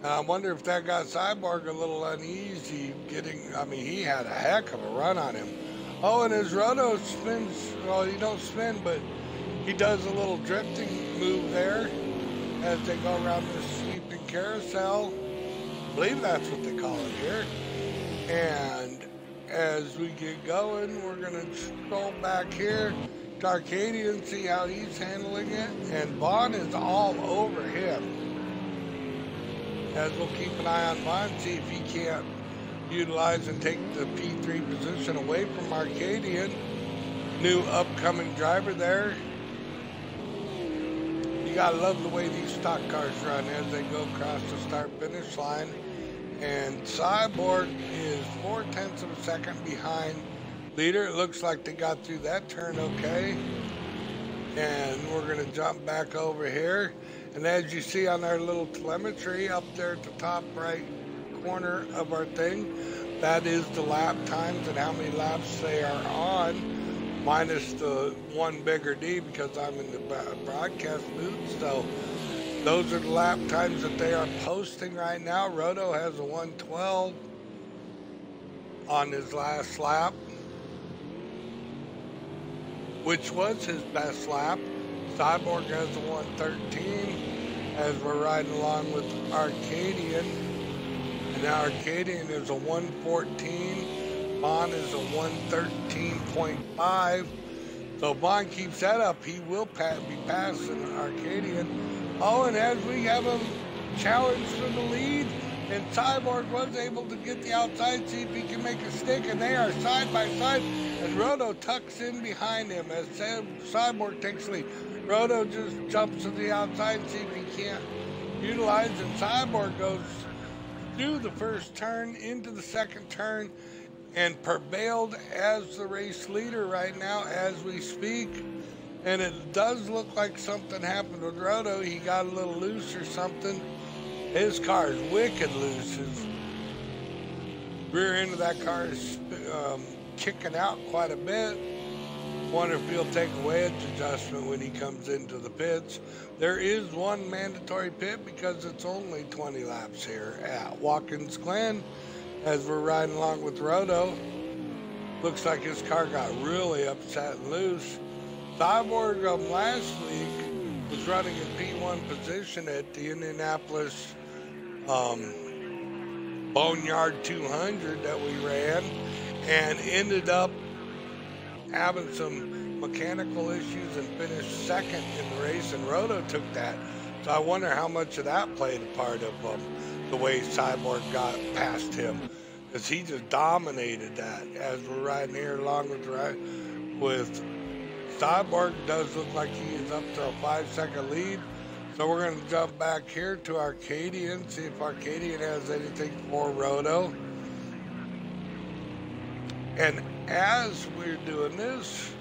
I wonder if that got Cyborg a little uneasy getting, I mean, he had a heck of a run on him. Oh, and his Roto spins, well, he don't spin, but he does a little drifting move there as they go around this sweeping carousel. I believe that's what they call it here. And as we get going, we're going to scroll back here to Arcadian, see how he's handling it. And Vaughn is all over him. As we'll keep an eye on Vaughn, see if he can't utilize and take the P3 position away from Arcadian. New upcoming driver there. You gotta love the way these stock cars run as they go across the start-finish line. And Cyborg is 0.4 of a second behind leader. It looks like they got through that turn okay. And we're gonna jump back over here. And as you see on our little telemetry up there at the top right corner of our thing, that is the lap times and how many laps they are on, minus the One Bigger D because I'm in the broadcast booth. So Those are the lap times that they are posting right now. Roto has a 112 on his last lap, which was his best lap. Cyborg has a 113 as we're riding along with Arcadian. And Arcadian is a 114. Bond is a 113.5. So Bond keeps that up, he will be passing Arcadian. Oh, and as we have him challenged for the lead, and Cyborg was able to get the outside, see if he can make a stick, and they are side by side, and Roto tucks in behind him as Cyborg takes lead. Roto just jumps to the outside and see if he can't utilize, and Cyborg goes through the first turn into the second turn and prevailed as the race leader right now as we speak. And it does look like something happened with Roto. He got a little loose or something. His car is wicked loose. His rear end of that car is kicking out quite a bit. Wonder if he'll take a wedge adjustment when he comes into the pits. There is one mandatory pit because it's only 20 laps here at Watkins Glen as we're riding along with Roto. Looks like his car got really upset and loose. Cyborg last week was running in P1 position at the Indianapolis Boneyard 200 that we ran and ended up having some mechanical issues and finished second in the race, and Roto took that. So I wonder how much of that played a part of the way Cyborg got past him, because he just dominated that as we're riding here along with Cyborg. Does look like he is up to a 5-second lead. So we're going to jump back here to Arcadian, see if Arcadian has anything for Roto. And as we're doing this,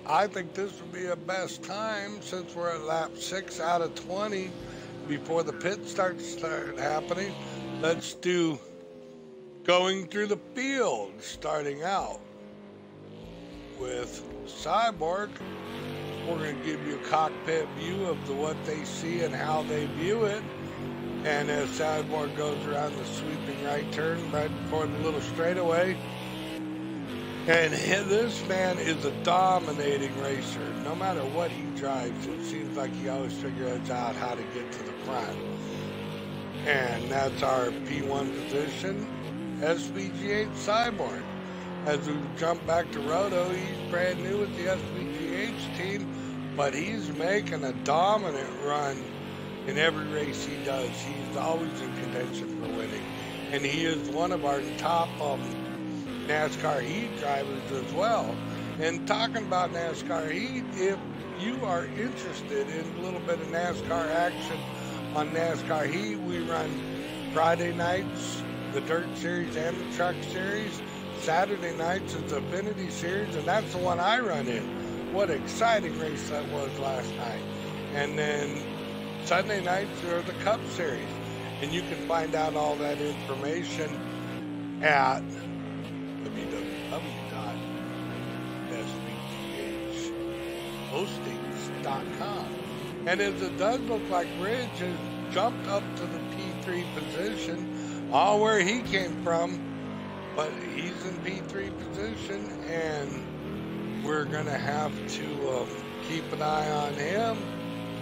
I think this would be a best time since we're at lap 6 out of 20 before the pit start happening. Let's do going through the field, starting out with Cyborg. We're going to give you a cockpit view of what they see and how they view it. And as Cyborg goes around the sweeping right turn right before the little straightaway. And this man is a dominating racer. No matter what he drives, it seems like he always figures out how to get to the front. And that's our P1 position, SVGH Cyborg. As we jump back to Roto, he's brand new with the SVGH team, but he's making a dominant run in every race he does. He's always in contention for winning. And he is one of our top NASCAR Heat drivers as well. And talking about NASCAR Heat, if you are interested in a little bit of NASCAR action on NASCAR Heat, we run Friday nights, the Dirt Series and the Truck Series. Saturday nights is the Affinity Series, and that's the one I run in. What an exciting race that was last night. And then Sunday nights are the Cup Series. And you can find out all that information at www.svghostings.com. And as it does look like Ridge has jumped up to the P3 position, all where he came from, but he's in P3 position, and we're going to have to keep an eye on him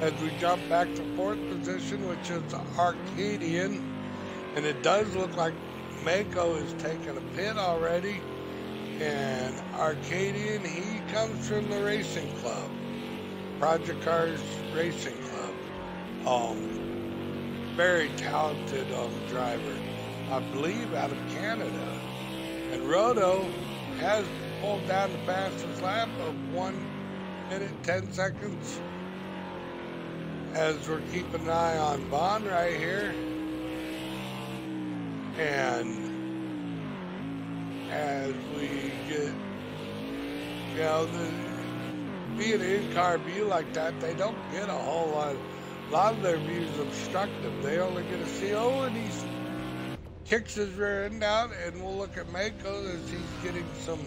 as we jump back to 4th position, which is Arcadian. And it does look like Mako is taking a pit already. And Arcadian, he comes from the racing club, Project Cars Racing Club. Very talented driver, I believe out of Canada. And Roto has pulled down the fastest lap of 1 minute, 10 seconds. As we're keeping an eye on Bond right here. And as we get, you know, being an in-car view like that, they don't get a whole lot. A lot of their views obstructive. They only get to see, oh, and he kicks his rear end out, and we'll look at Mako as he's getting some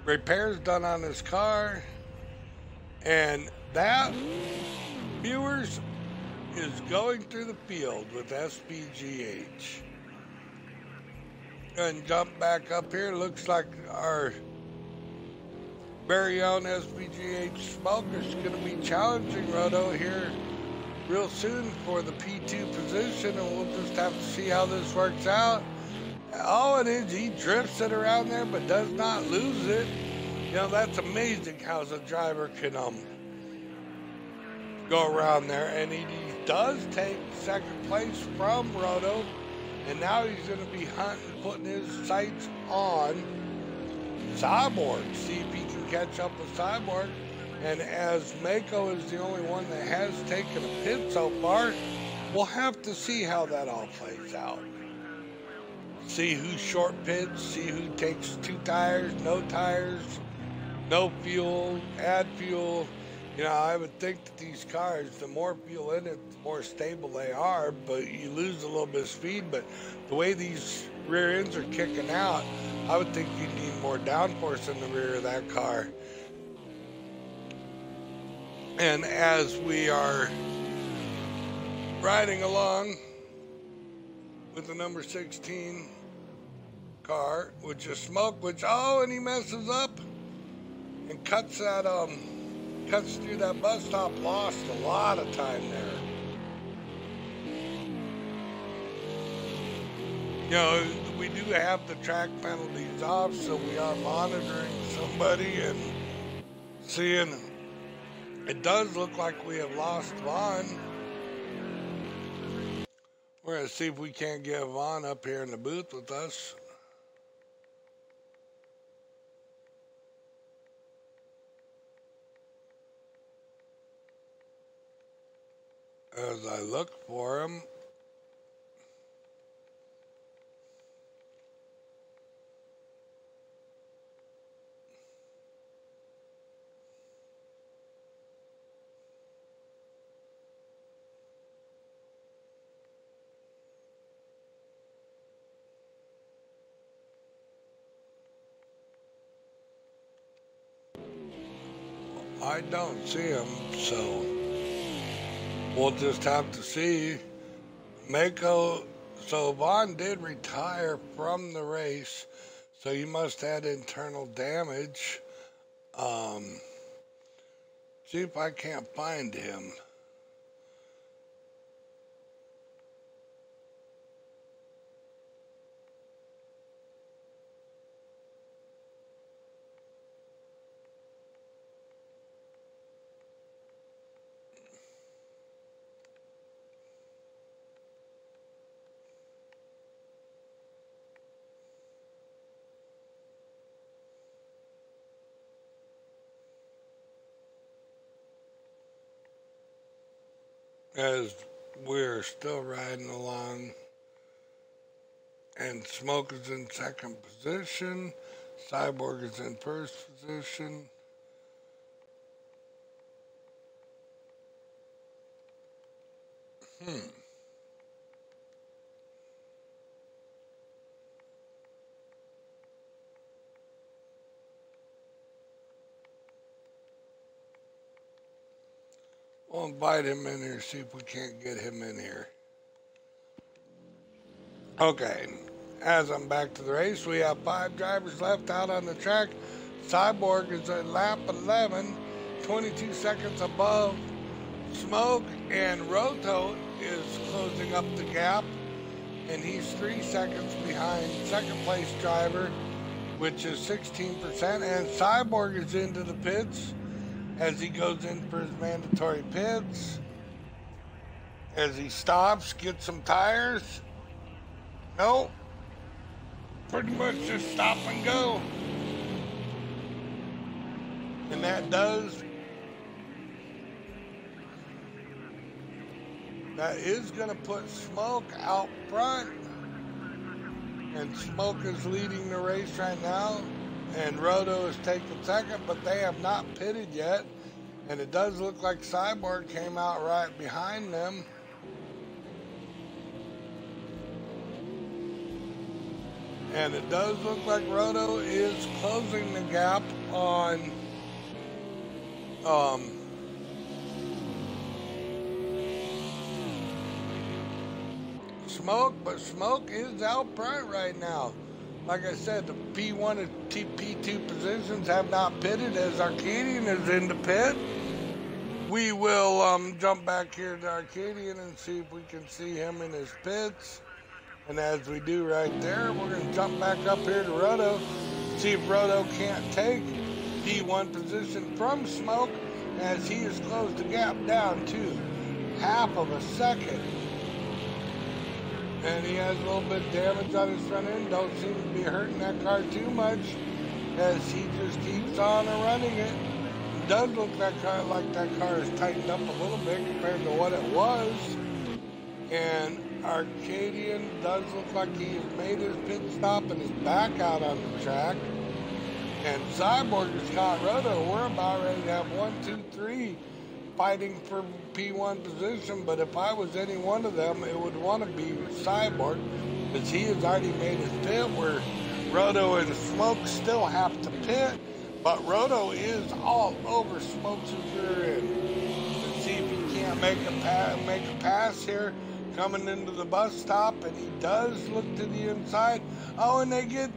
repairs done on his car. And that viewers, is going through the field with SPGH. And jump back up here. Looks like our very own SPGH Smoker is going to be challenging Roto here real soon for the P2 position, and we'll just have to see how this works out. All it is, he drifts it around there but does not lose it. You know, that's amazing how the driver can go around there, and he does take second place from Roto, and now he's going to be hunting, putting his sights on Cyborg, see if he can catch up with Cyborg. And as Mako is the only one that has taken a pit so far, we'll have to see how that all plays out. See who short pits, see who takes 2 tires, no fuel, add fuel. You know, I would think that these cars, the more fuel in it, the more stable they are, but you lose a little bit of speed. But the way these rear ends are kicking out, I would think you need more downforce in the rear of that car. And as we are riding along with the number 16 car, which is Smoke, and he messes up and cuts through that bus stop, lost a lot of time there. You know, we do have the track penalties off, so we are monitoring somebody and seeing. It does look like we have lost Vaughn. We're going to see if we can't get Vaughn up here in the booth with us. As I look for him. I don't see him, so we'll just have to see. Mako, so Vaughn did retire from the race, so he must have had internal damage. See if I can't find him. As we're still riding along, and Smoke is in second position, Cyborg is in first position. We'll invite him in here, see if we can't get him in here. Okay, as I'm back to the race, we have 5 drivers left out on the track. Cyborg is at lap 11, 22 seconds above Smoke, and Roto is closing up the gap, and he's 3 seconds behind second place driver, which is 16%, and Cyborg is into the pits as he goes in for his mandatory pits. As he stops, gets some tires. Nope. Pretty much just stop and go. And that is going to put Smoke out front. And Smoke is leading the race right now. And Roto is taking second, but they have not pitted yet. And it does look like Cyborg came out right behind them. And it does look like Roto is closing the gap on Smoke, but Smoke is out front right now. Like I said, the P1 and P2 positions have not pitted as Arcadian is in the pit. We will jump back here to Arcadian and see if we can see him in his pits. And as we do right there, we're going to jump back up here to Roto, see if Roto can't take P1 position from Smoke, as he has closed the gap down to half of a second. And he has a little bit of damage on his front end. Don't seem to be hurting that car too much, as he just keeps on running it. It does look like that car is tightened up a little bit compared to what it was. And Arcadian does look like he has made his pit stop and is back out on the track. And Cyborg has caught Roto. We're about ready to have 1, 2, 3 fighting for P1 position, but if I was any one of them, it would want to be Cyborg, because he has already made his pit, where Roto and Smoke still have to pit, but Roto is all over Smoke's rear end. Let's see if he can't make a pass here, coming into the bus stop, and he does look to the inside. Oh, and they get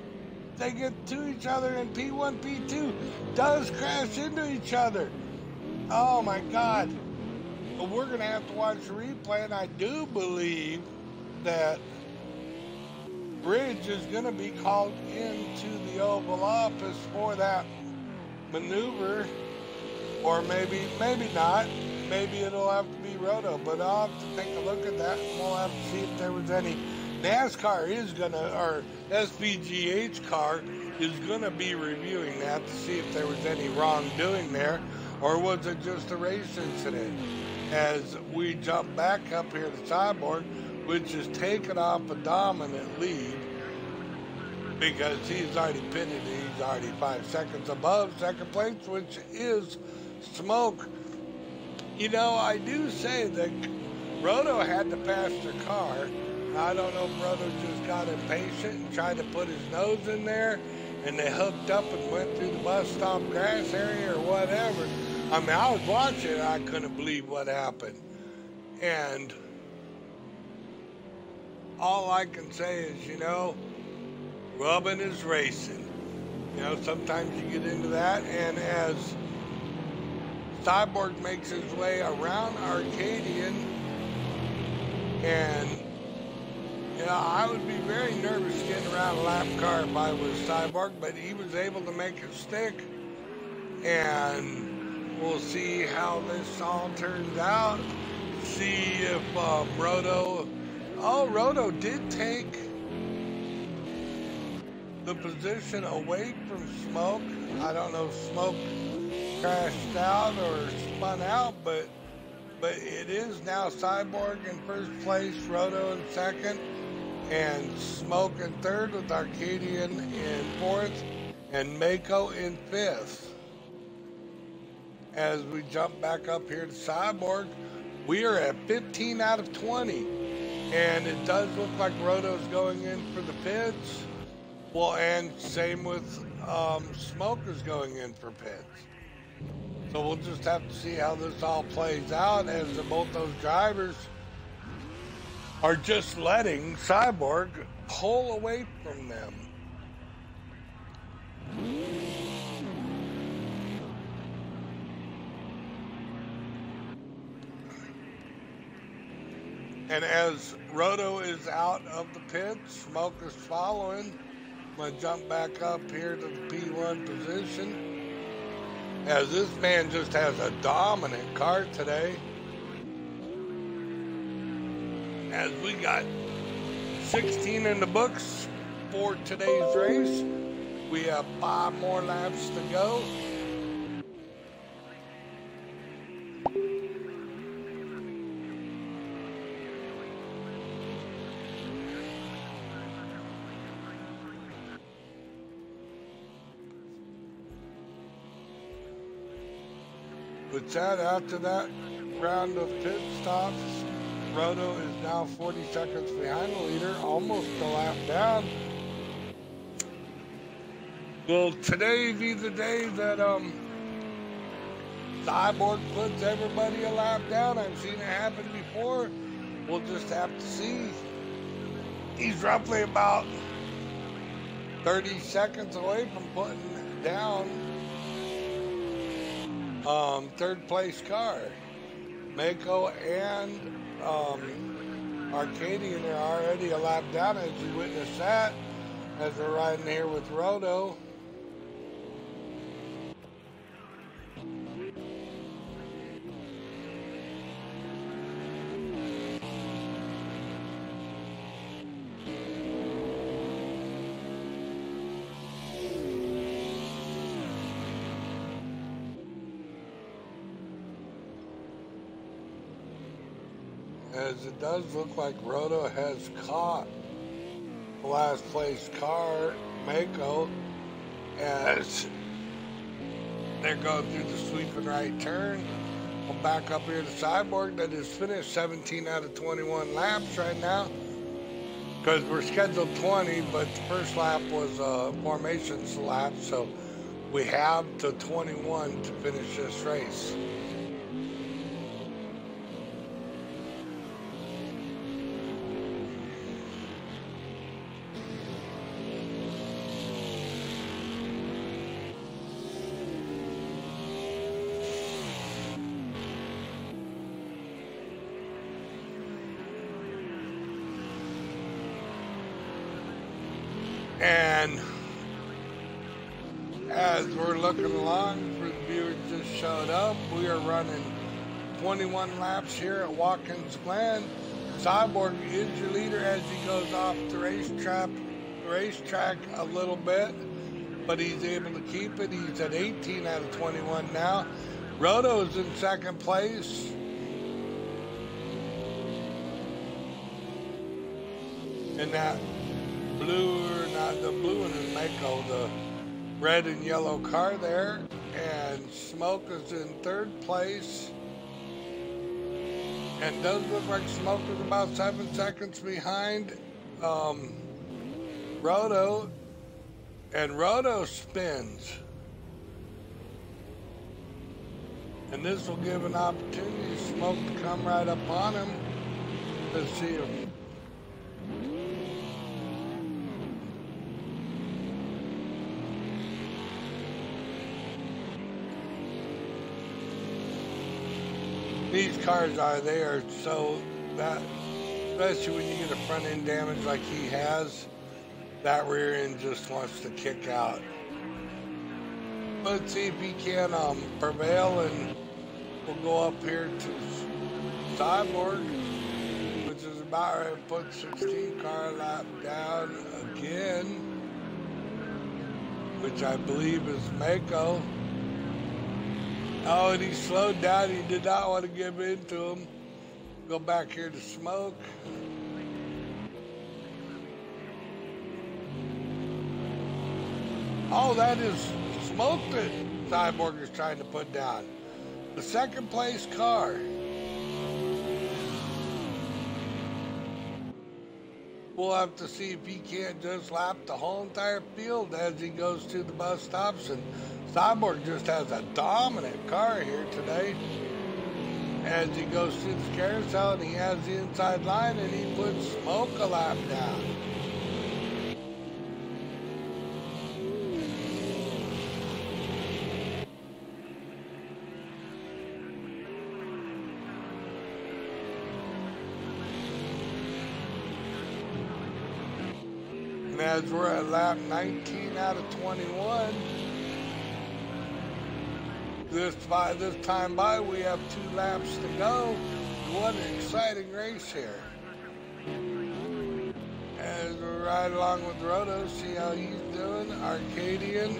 to each other, and P1, P2 does crash into each other. Oh my God. But we're going to have to watch the replay, and I do believe that Bridge is going to be called into the Oval Office for that maneuver, or maybe not. Maybe it'll have to be Roto, but I'll have to take a look at that, and we'll have to see if there was any. NASCAR is going to, or SVGH car is going to be reviewing that to see if there was any wrongdoing there, or was it just a race incident? As we jump back up here to Cyborg, which is taking off a dominant lead, because he's already pitted, he's already 5 seconds above second place, which is Smoke. You know, I do say that Roto had to pass their car. I don't know if Roto just got impatient and tried to put his nose in there, and they hooked up and went through the bus stop grass area or whatever. I mean, I was watching it, I couldn't believe what happened. And all I can say is, you know, rubbing is racing. You know, sometimes you get into that, and as Cyborg makes his way around Arcadian, and you know, I would be very nervous getting around a lap car if I was Cyborg, but he was able to make it stick, and we'll see how this all turns out. See if Roto did take the position away from Smoke. I don't know if Smoke crashed out or spun out, but it is now Cyborg in first place, Roto in second, and Smoke in third, with Arcadian in fourth, and Mako in fifth. As we jump back up here to Cyborg, we are at 15 out of 20, and it does look like Roto's going in for the pits. Well, and same with Smoke is going in for pits. So we'll just have to see how this all plays out, as both those drivers are just letting Cyborg pull away from them. And as Roto is out of the pits, Smoke is following. I'm going to jump back up here to the P1 position, as this man just has a dominant car today. As we got 16 in the books for today's race. We have 5 more laps to go. With that, after that round of pit stops, Roto is now 40 seconds behind the leader, almost a lap down. Will today be the day that Cyborg puts everybody a lap down? I've seen it happen before. We'll just have to see. He's roughly about 30 seconds away from putting down third place car. Mako and Arcadian are already a lap down, as you witness that, as they're riding here with Roto. As it does look like Roto has caught the last place car, Mako, as they're going through the sweeping right turn. We'll back up here to Cyborg that has finished 17 out of 21 laps right now, because we're scheduled 20, but the first lap was a formations lap, so we have to 21 to finish this race. And as we're looking along, for the viewers just showed up, we are running 21 laps here at Watkins Glen. Cyborg is your leader as he goes off the racetrack a little bit, but he's able to keep it. He's at 18 out of 21 now. Roto's in second place. And that blue, or not the blue one is Mako, the red and yellow car there. And Smoke is in third place. And does look like Smoke is about 7 seconds behind Roto. And Roto spins. And this will give an opportunity to Smoke to come right up on him. Let's see him. These cars are there, so that, especially when you get a front end damage like he has, that rear end just wants to kick out. Let's see if he can prevail, and we'll go up here to Cyborg, which is about ready to put 16 car lap down again, which I believe is Mako. Oh, and he slowed down. He did not want to give in to him. Go back here to Smoke. Oh, that is Smoke that Cyborg is trying to put down. The second place car. We'll have to see if he can't just lap the whole entire field as he goes to the bus stops. And Cyborg just has a dominant car here today as he goes through the carousel, and he has the inside line, and he puts Smoke a lap down. And as we're at lap 19 out of 21, This time by, we have 2 laps to go. What an exciting race here. As we ride along with Roto, see how he's doing. Arcadian.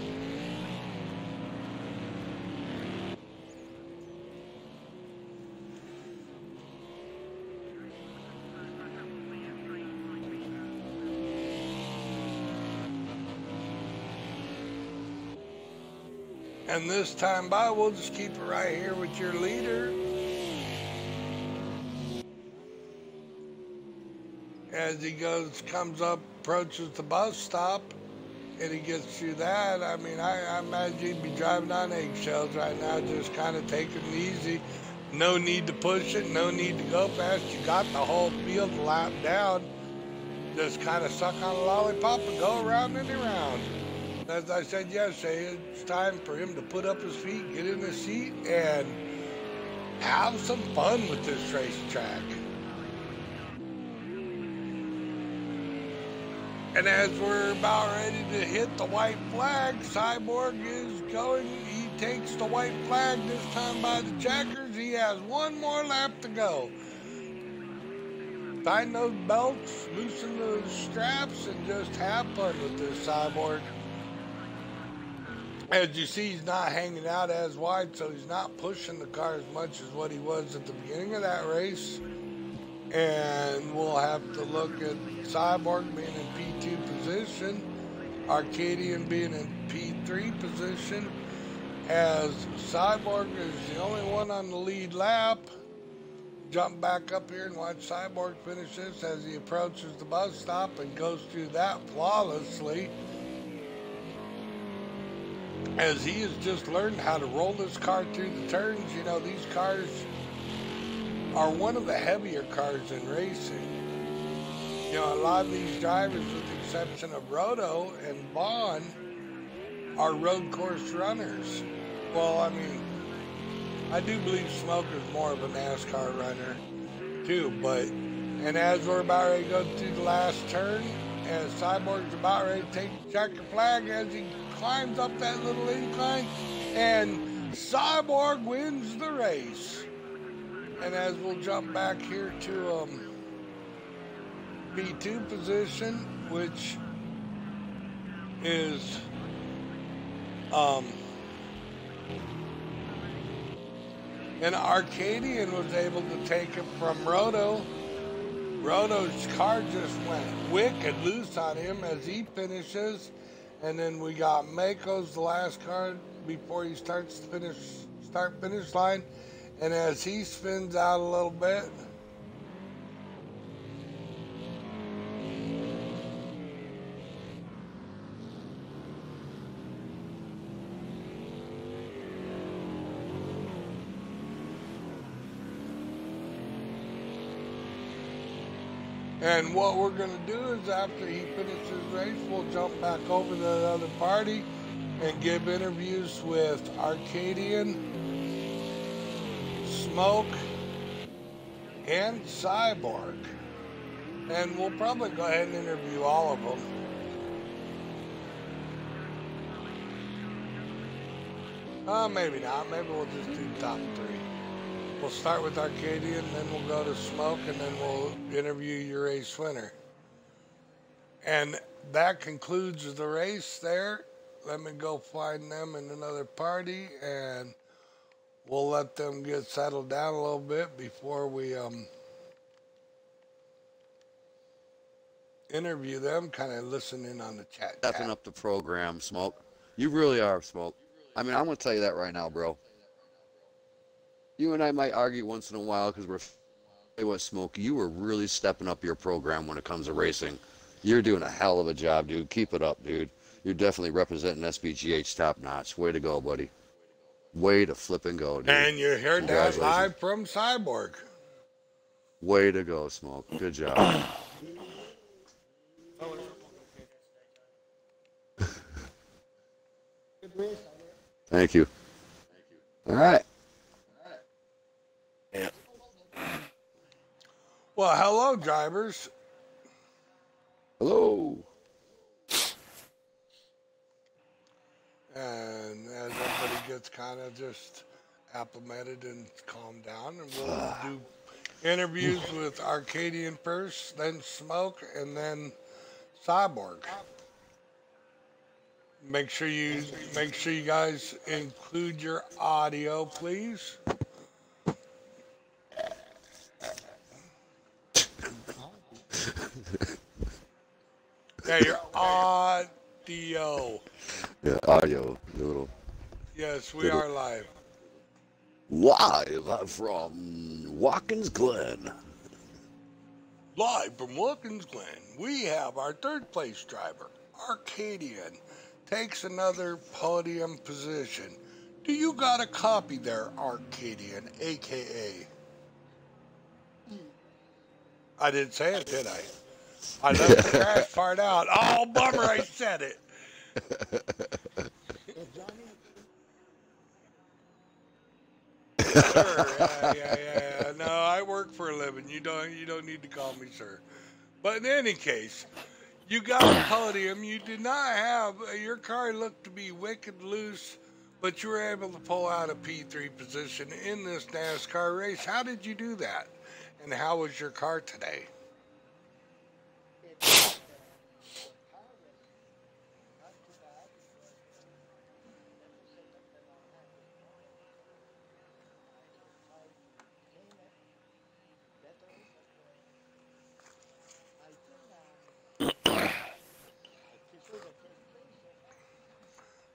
And this time by, we'll just keep it right here with your leader. As he comes up, approaches the bus stop, and he gets through that. I mean, I imagine he'd be driving on eggshells right now, just kind of taking it easy. No need to push it, no need to go fast. You got the whole field lap down. just kind of suck on a lollipop and go around and around. As I said yesterday, it's time for him to put up his feet, get in his seat, and have some fun with this racetrack. And as we're about ready to hit the white flag, Cyborg is going. He takes the white flag this time by the checkers. He has one more lap to go. Tighten those belts, loosen those straps, and just have fun with this Cyborg. As you see, he's not hanging out as wide, so he's not pushing the car as much as what he was at the beginning of that race. And we'll have to look at Cyborg being in P2 position, Arcadian being in P3 position, as Cyborg is the only one on the lead lap. Jump back up here and watch Cyborg finish this as he approaches the bus stop and goes through that flawlessly, as he has just learned how to roll this car through the turns. You know, these cars are one of the heavier cars in racing. You know, a lot of these drivers, with the exception of Roto and Vaughn, are road course runners. Well, I mean, I do believe Smoke is more of a NASCAR runner too, but, and as we're about ready to go through the last turn, as Cyborg's about ready to take the checker flag as he climbs up that little incline, and Cyborg wins the race. And as we'll jump back here to B2 position, which is and Arcadian was able to take it from Roto. Roto's car just went wicked loose on him as he finishes. And then we got Mako's the last car before he starts to finish line. And as he spins out a little bit, and what we're going to do is after he finishes race, we'll jump back over to the other party and give interviews with Arcadian, Smoke, and Cyborg. And we'll probably go ahead and interview all of them. Maybe not. Maybe we'll just do top three. We'll start with Arcadian, then we'll go to Smoke, and then we'll interview your race winner. And that concludes the race there. Let me go find them in another party, and we'll let them get settled down a little bit before we interview them, kind of listen in on the chat. Stepping up the program, Smoke. You really are, Smoke. I mean, I'm going to tell you that right now, bro. You and I might argue once in a while because we're what, Smoke, you were really stepping up your program when it comes to racing. You're doing a hell of a job, dude. Keep it up, dude. You're definitely representing SBGH top notch. Way to go, buddy. Way to flip and go, dude. And you're here now live from Cyborg. Way to go, Smoke. Good job. Thank you. All right. Yeah. Well, hello, drivers. Hello. And as everybody gets kind of just acclimated and calmed down, and we'll do interviews with Arcadian first, then Smoke, and then Cyborg. Make sure you guys include your audio, please. Yeah, your audio. Yeah, audio. Little. Yes, we are live. Live from Watkins Glen. Live from Watkins Glen, we have our third place driver, Arcadian, takes another podium position. Do you got a copy there, Arcadian, a.k.a.? I didn't say it, did I? I left the crash part out. Oh, bummer, I said it. Sir, yeah. No, I work for a living. You don't need to call me sir. But in any case, you got a podium. You did not have your car looked to be wicked loose, but you were able to pull out a P3 position in this NASCAR race. How did you do that? And how was your car today?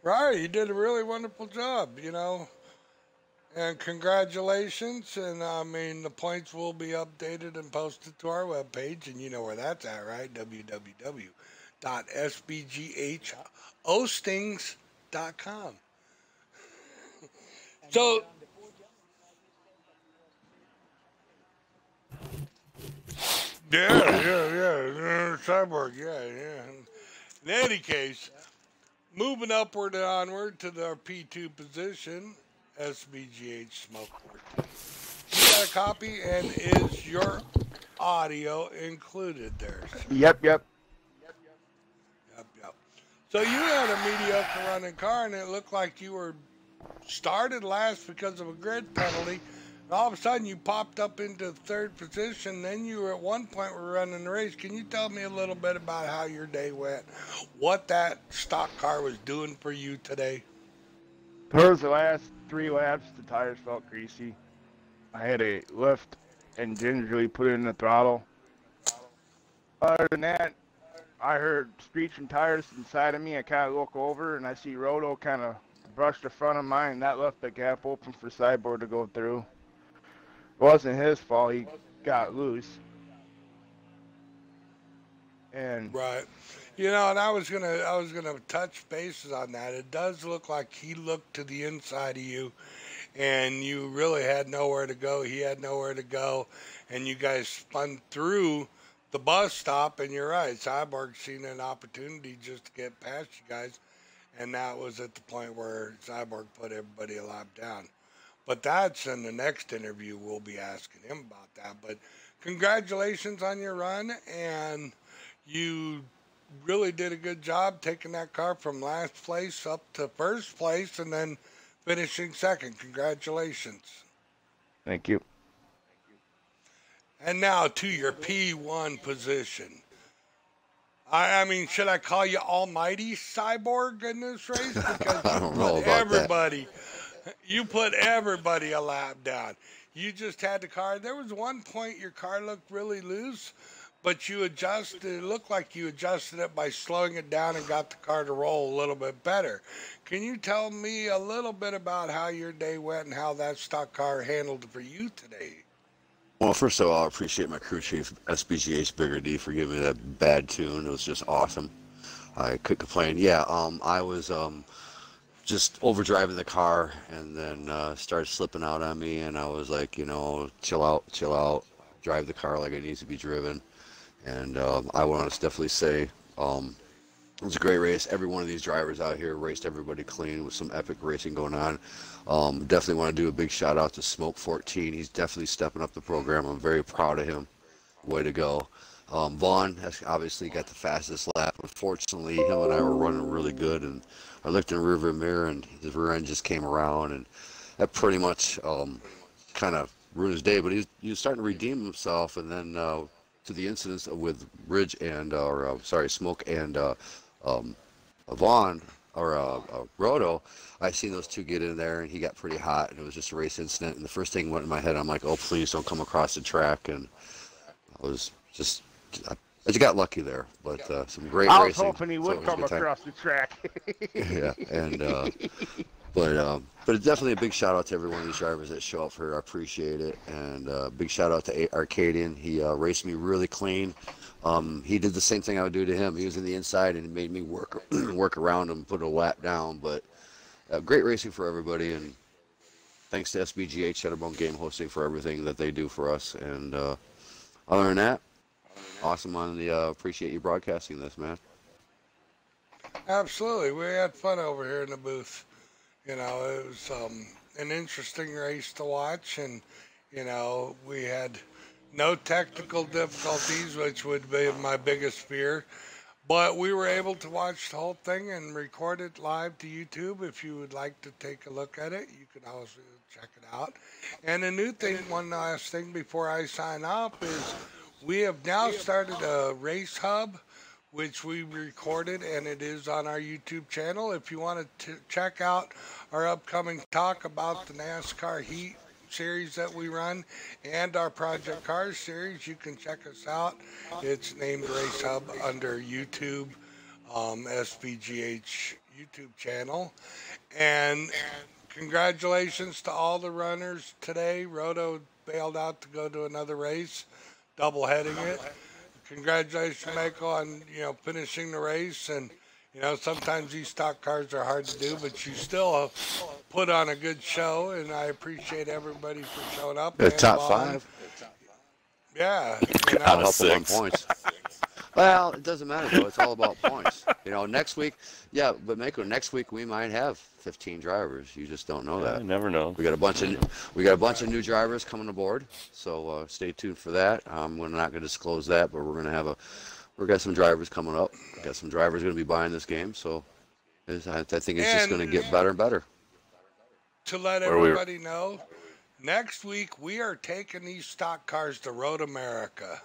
Right, you did a really wonderful job, and congratulations. And I mean, the points will be updated and posted to our webpage, and you know where that's at, right? www.sbghostings.com. So, yeah, Cyborg, yeah. In any case, moving upward and onward to our P2 position, SBGH Smoke 14. You got a copy, and is your audio included there? Yep. So you had a mediocre running car, and it looked like you were started last because of a grid penalty. And all of a sudden, you popped up into third position. Then you were at one point were running the race. Can you tell me a little bit about how your day went? What that stock car was doing for you today? Towards the last 3 laps, the tires felt greasy. I had a lift and gingerly put it in the throttle. Other than that, I heard screeching tires inside of me. I kind of look over and I see Roto kind of brush the front of mine. That left the gap open for Cyborg to go through. It wasn't his fault. He got loose. And right. And I was gonna touch bases on that. It does look like he looked to the inside of you, and you really had nowhere to go. He had nowhere to go, and you guys spun through the bus stop. And you're right, Cyborg seen an opportunity just to get past you guys, and that was at the point where Cyborg put everybody a lap down. But that's in the next interview. We'll be asking him about that. But congratulations on your run, and you really did a good job taking that car from last place up to first place and then finishing second. Congratulations. Thank you. And now to your P1 position. I mean, should I call you Almighty Cyborg in this race? Because I don't know about that. You put everybody a lap down. You just had the car. There was one point your car looked really loose, but you adjusted. It looked like you adjusted it by slowing it down and got the car to roll a little bit better. Can you tell me a little bit about how your day went and how that stock car handled it for you today? Well, first of all, I appreciate my crew chief, SBGH Bigger D, for giving me that bad tune. It was just awesome. I couldn't complain. Yeah, I was just overdriving the car, and then started slipping out on me, and I was like, chill out, drive the car like it needs to be driven. And I want to definitely say it was a great race. Every one of these drivers out here raced everybody clean with some epic racing going on. Definitely want to do a big shout out to Smoke 14. He's definitely stepping up the program. I'm very proud of him. Way to go. Vaughn has obviously got the fastest lap. Unfortunately, him and I were running really good, and I looked in the rearview mirror, and his rear end just came around, and that pretty much kind of ruined his day. But he was starting to redeem himself, and then to the incidents with Ridge and Smoke and Vaughn or Roto, I seen those two get in there, and he got pretty hot, and it was just a race incident. And the first thing went in my head, I'm like, oh, please don't come across the track. And I was just, I just got lucky there. But some great racing. I was hoping he would come across the track. Yeah, and but it's definitely a big shout out to every one of these drivers that show up here. I appreciate it, and big shout out to Arcadian. He raced me really clean. He did the same thing I would do to him. He was in the inside and made me work around him, put a lap down. But great racing for everybody, and thanks to SBGH Shatterbone Game Hosting for everything that they do for us. And other than that, awesome on the appreciate you broadcasting this, man. Absolutely. We had fun over here in the booth. You know, it was an interesting race to watch, and, you know, we had no technical difficulties, which would be my biggest fear. But we were able to watch the whole thing and record it live to YouTube. If you would like to take a look at it, you can always check it out. And a new thing, one last thing before I sign off, is we have now started a race hub, which we recorded, and it is on our YouTube channel. If you want to check out our upcoming talk about the NASCAR Heat series that we run and our Project Cars series, you can check us out. It's named Race Hub under YouTube, SVGH YouTube channel. And congratulations to all the runners today. Roto bailed out to go to another race, double heading it. Congratulations, Michael, on, you know, finishing the race. And, you know, sometimes these stock cars are hard to do, but you still put on a good show, and I appreciate everybody for showing up. The top five. Yeah. You know, I'll help them on points. Well, it doesn't matter though. It's all about points. You know, next week, yeah, but Mako, next week we might have 15 drivers. You just don't know that. You never know. We got a bunch of new drivers coming aboard. So stay tuned for that. We're not going to disclose that, but we're going to we got some drivers coming up. We got some drivers going to be buying this game. So I think it's just going to get better and better. To let everybody know, next week we are taking these stock cars to Road America.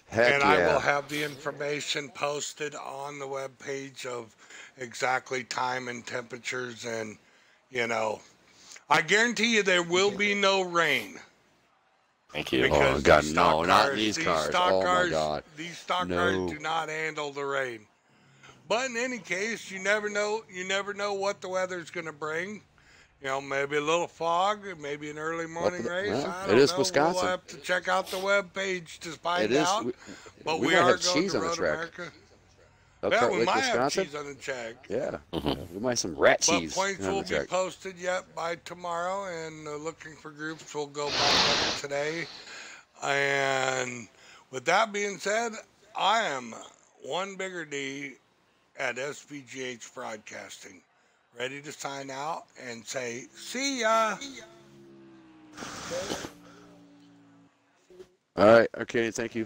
Heck and yeah. I will have the information posted on the webpage of exactly time and temperatures, and, you know, I guarantee you there will be no rain. Thank you. Oh God, no, not these cars. Oh my God. These stock cars do not handle the rain. But in any case, you never know. You never know what the weather's going to bring. You know, maybe a little fog, maybe an early morning race. Well, I don't it is know. Wisconsin. We'll have to check out the webpage to find It is. out. But we we might are have going cheese to on the Road track. America. Elkhart Yeah, we Lake, might Wisconsin. have cheese on the track. Yeah, we might have some rat But cheese. points on will the be track. posted yet by tomorrow, and looking for groups will go back up today. And with that being said, I am one bigger D at SVGH Broadcasting, ready to sign out and say, see ya. All right. Okay. Thank you.